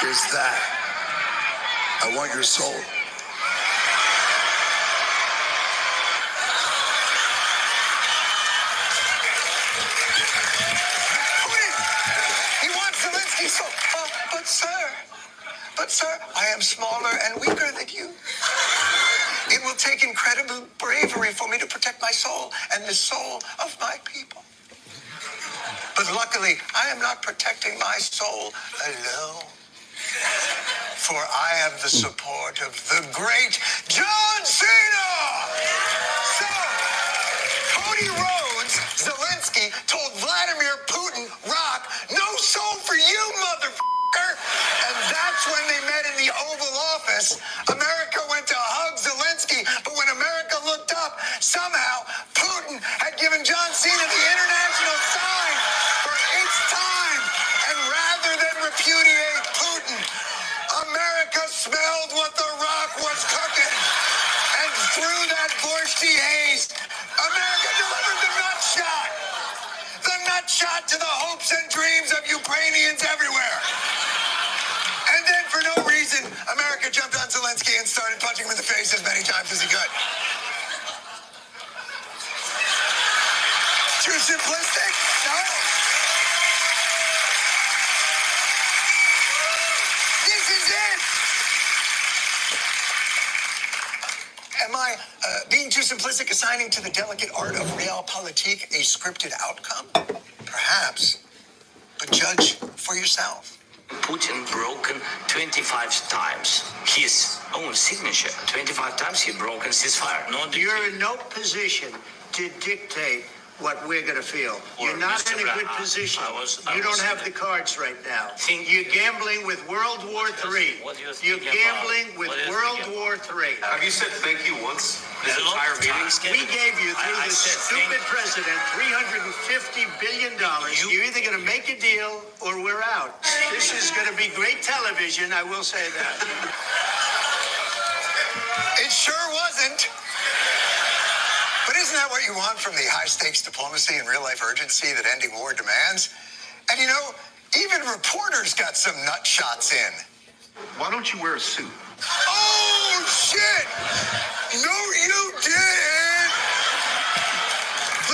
is that. I want your soul. He wants Zelensky's soul. But sir, I am smaller and weaker than you. It will take incredible bravery for me to protect my soul and the soul of my people. But luckily, I am not protecting my soul alone. For I have the support of the great John Cena! So, Cody Rhodes, Zelensky, told Vladimir Putin, Rock, no soul for you, motherfucker! And that's when they met in the Oval Office. America went to hug Zelensky, but when America looked up, somehow Putin had given John Cena the international sign for its time. And rather than repudiate Putin, America smelled what The Rock was cooking. And through that borscht haze, America delivered the nut shot. The nut shot to the hopes and dreams of Ukrainians everywhere. And then for no reason, America jumped on Zelensky and started punching him in the face as many times as he could. Too simplistic? No. This is it. Am I being too simplistic, assigning to the delicate art of realpolitik a scripted outcome? Perhaps. But judge for yourself. Putin broken 25 times his own signature. 25 times he broken ceasefire. You're in no position to dictate what we're going to feel. You're not in a good position. You don't have the cards right now. You're gambling with World War III. You're gambling with World War III. Have you said thank you once this entire meeting? We gave you, through the stupid president, $350 billion. You're either going to make a deal or we're out. This is going to be great television, I will say that. It sure wasn't. But isn't that what you want from the high-stakes diplomacy and real-life urgency that ending war demands? And you know, even reporters got some nut shots in. Why don't you wear a suit? Oh, shit! No, you didn't!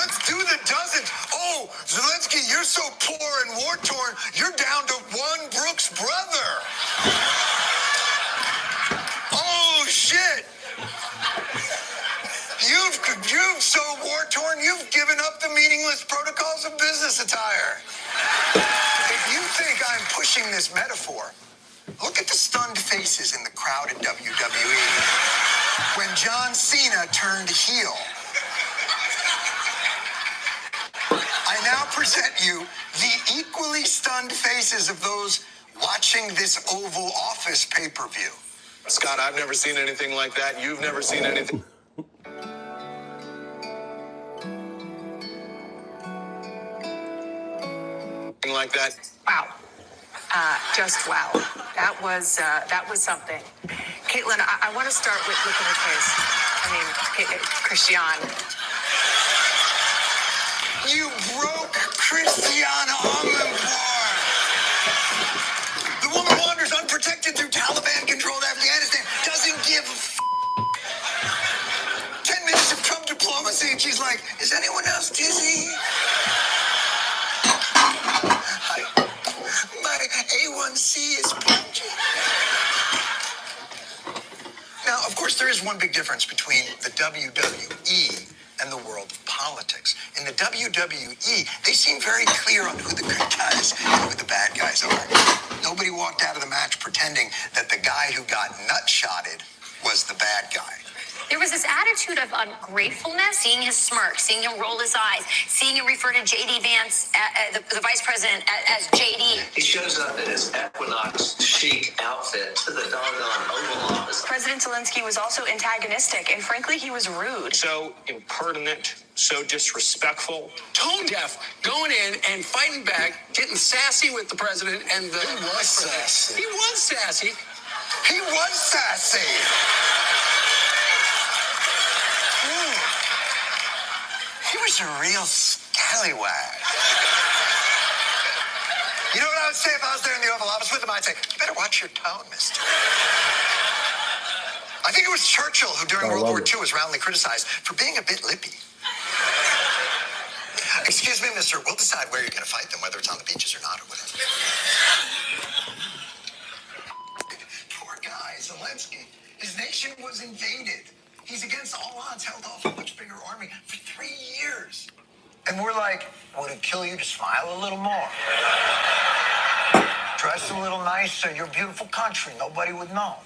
Let's do the dozens. Oh, Zelensky, you're so poor and war-torn, you're down to one Brooks brother. Oh, shit! You've so war-torn, you've given up the meaningless protocols of business attire. If you think I'm pushing this metaphor, look at the stunned faces in the crowd at WWE when John Cena turned heel. I now present you the equally stunned faces of those watching this Oval Office pay-per-view. Scott, I've never seen anything like that. You've never seen anything like that. Wow. Just wow. That was something. Caitlin, I want to start with looking at his case. I mean, Christian. You broke Christian Amanpour. The woman wanders unprotected through Taliban-controlled Afghanistan. Doesn't give a f***. 10 minutes of Trump diplomacy, and she's like, is anyone else dizzy? My A1C is plunging. Now, of course, there is one big difference between the WWE and the world of politics. In the WWE, they seem very clear on who the good guys and who the bad guys are. Nobody walked out of the match pretending that the guy who got nut-shotted was the bad guy. There was this attitude of ungratefulness, seeing his smirk, seeing him roll his eyes, seeing him refer to J.D. Vance, the vice president, as J.D. He shows up in his Equinox chic outfit to the doggone Oval Office. President Zelensky was also antagonistic, and frankly, he was rude. So impertinent, so disrespectful. Tone deaf, going in and fighting back, getting sassy with the president and the He was sassy. He was sassy. He was sassy. He was a real scallywag. You know what I would say if I was there in the Oval Office with him? I'd say, you better watch your tone, mister. I think it was Churchill who during World War II was roundly criticized for being a bit lippy. Excuse me, mister, we'll decide where you're going to fight them, whether it's on the beaches or not or whatever. Poor guy, Zelensky. His nation was invaded. He's against all odds, held off a much bigger army for 3 years. And we're like, would it kill you to smile a little more? Dress a little nicer, your beautiful country, nobody would know.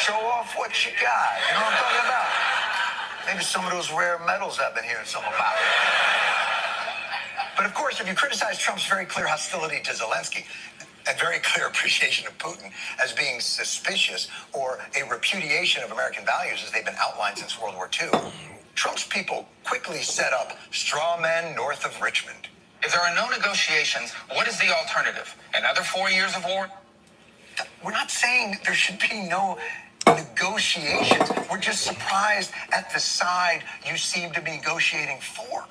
Show off what you got, you know what I'm talking about? Maybe some of those rare metals I've been hearing something about. But of course, if you criticize Trump's very clear hostility to Zelensky, and very clear appreciation of Putin as being suspicious or a repudiation of American values as they've been outlined since World War II, Trump's people quickly set up straw men north of Richmond. If there are no negotiations, what is the alternative? Another 4 years of war? We're not saying there should be no negotiations. We're just surprised at the side you seem to be negotiating for.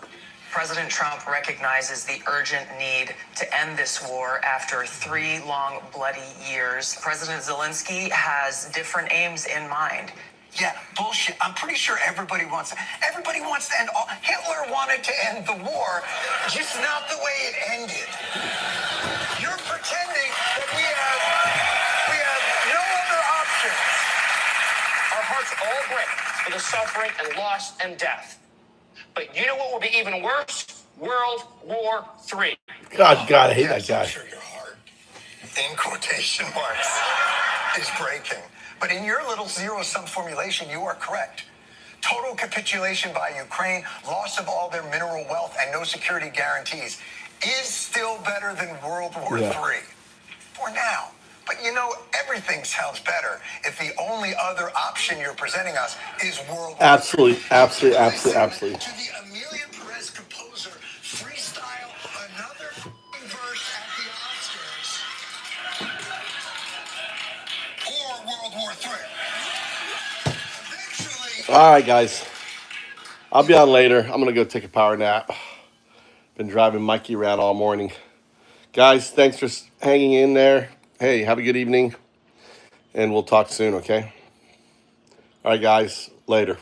President Trump recognizes the urgent need to end this war after 3 long, bloody years. President Zelensky has different aims in mind. Yeah, bullshit. I'm pretty sure everybody wants to end all. Hitler wanted to end the war, just not the way it ended. You're pretending that we have no other options. Our hearts all break for the suffering and loss and death. But you know what will be even worse? World War III. God, I hate that guy. I'm sure your heart, in quotation marks, is breaking. But in your little zero-sum formulation, you are correct. Total capitulation by Ukraine, loss of all their mineral wealth, and no security guarantees is still better than World War III. For now. But you know, everything sounds better if the only other option you're presenting us is World War III. Absolutely. To the Amelia Perez composer, freestyle another verse at the Oscars. Or World War III. Eventually. All right, guys. I'll be on later. I'm going to go take a power nap. Been driving Mikey around all morning. Guys, thanks for hanging in there. Hey, have a good evening. And we'll talk soon, okay? All right, guys. Later.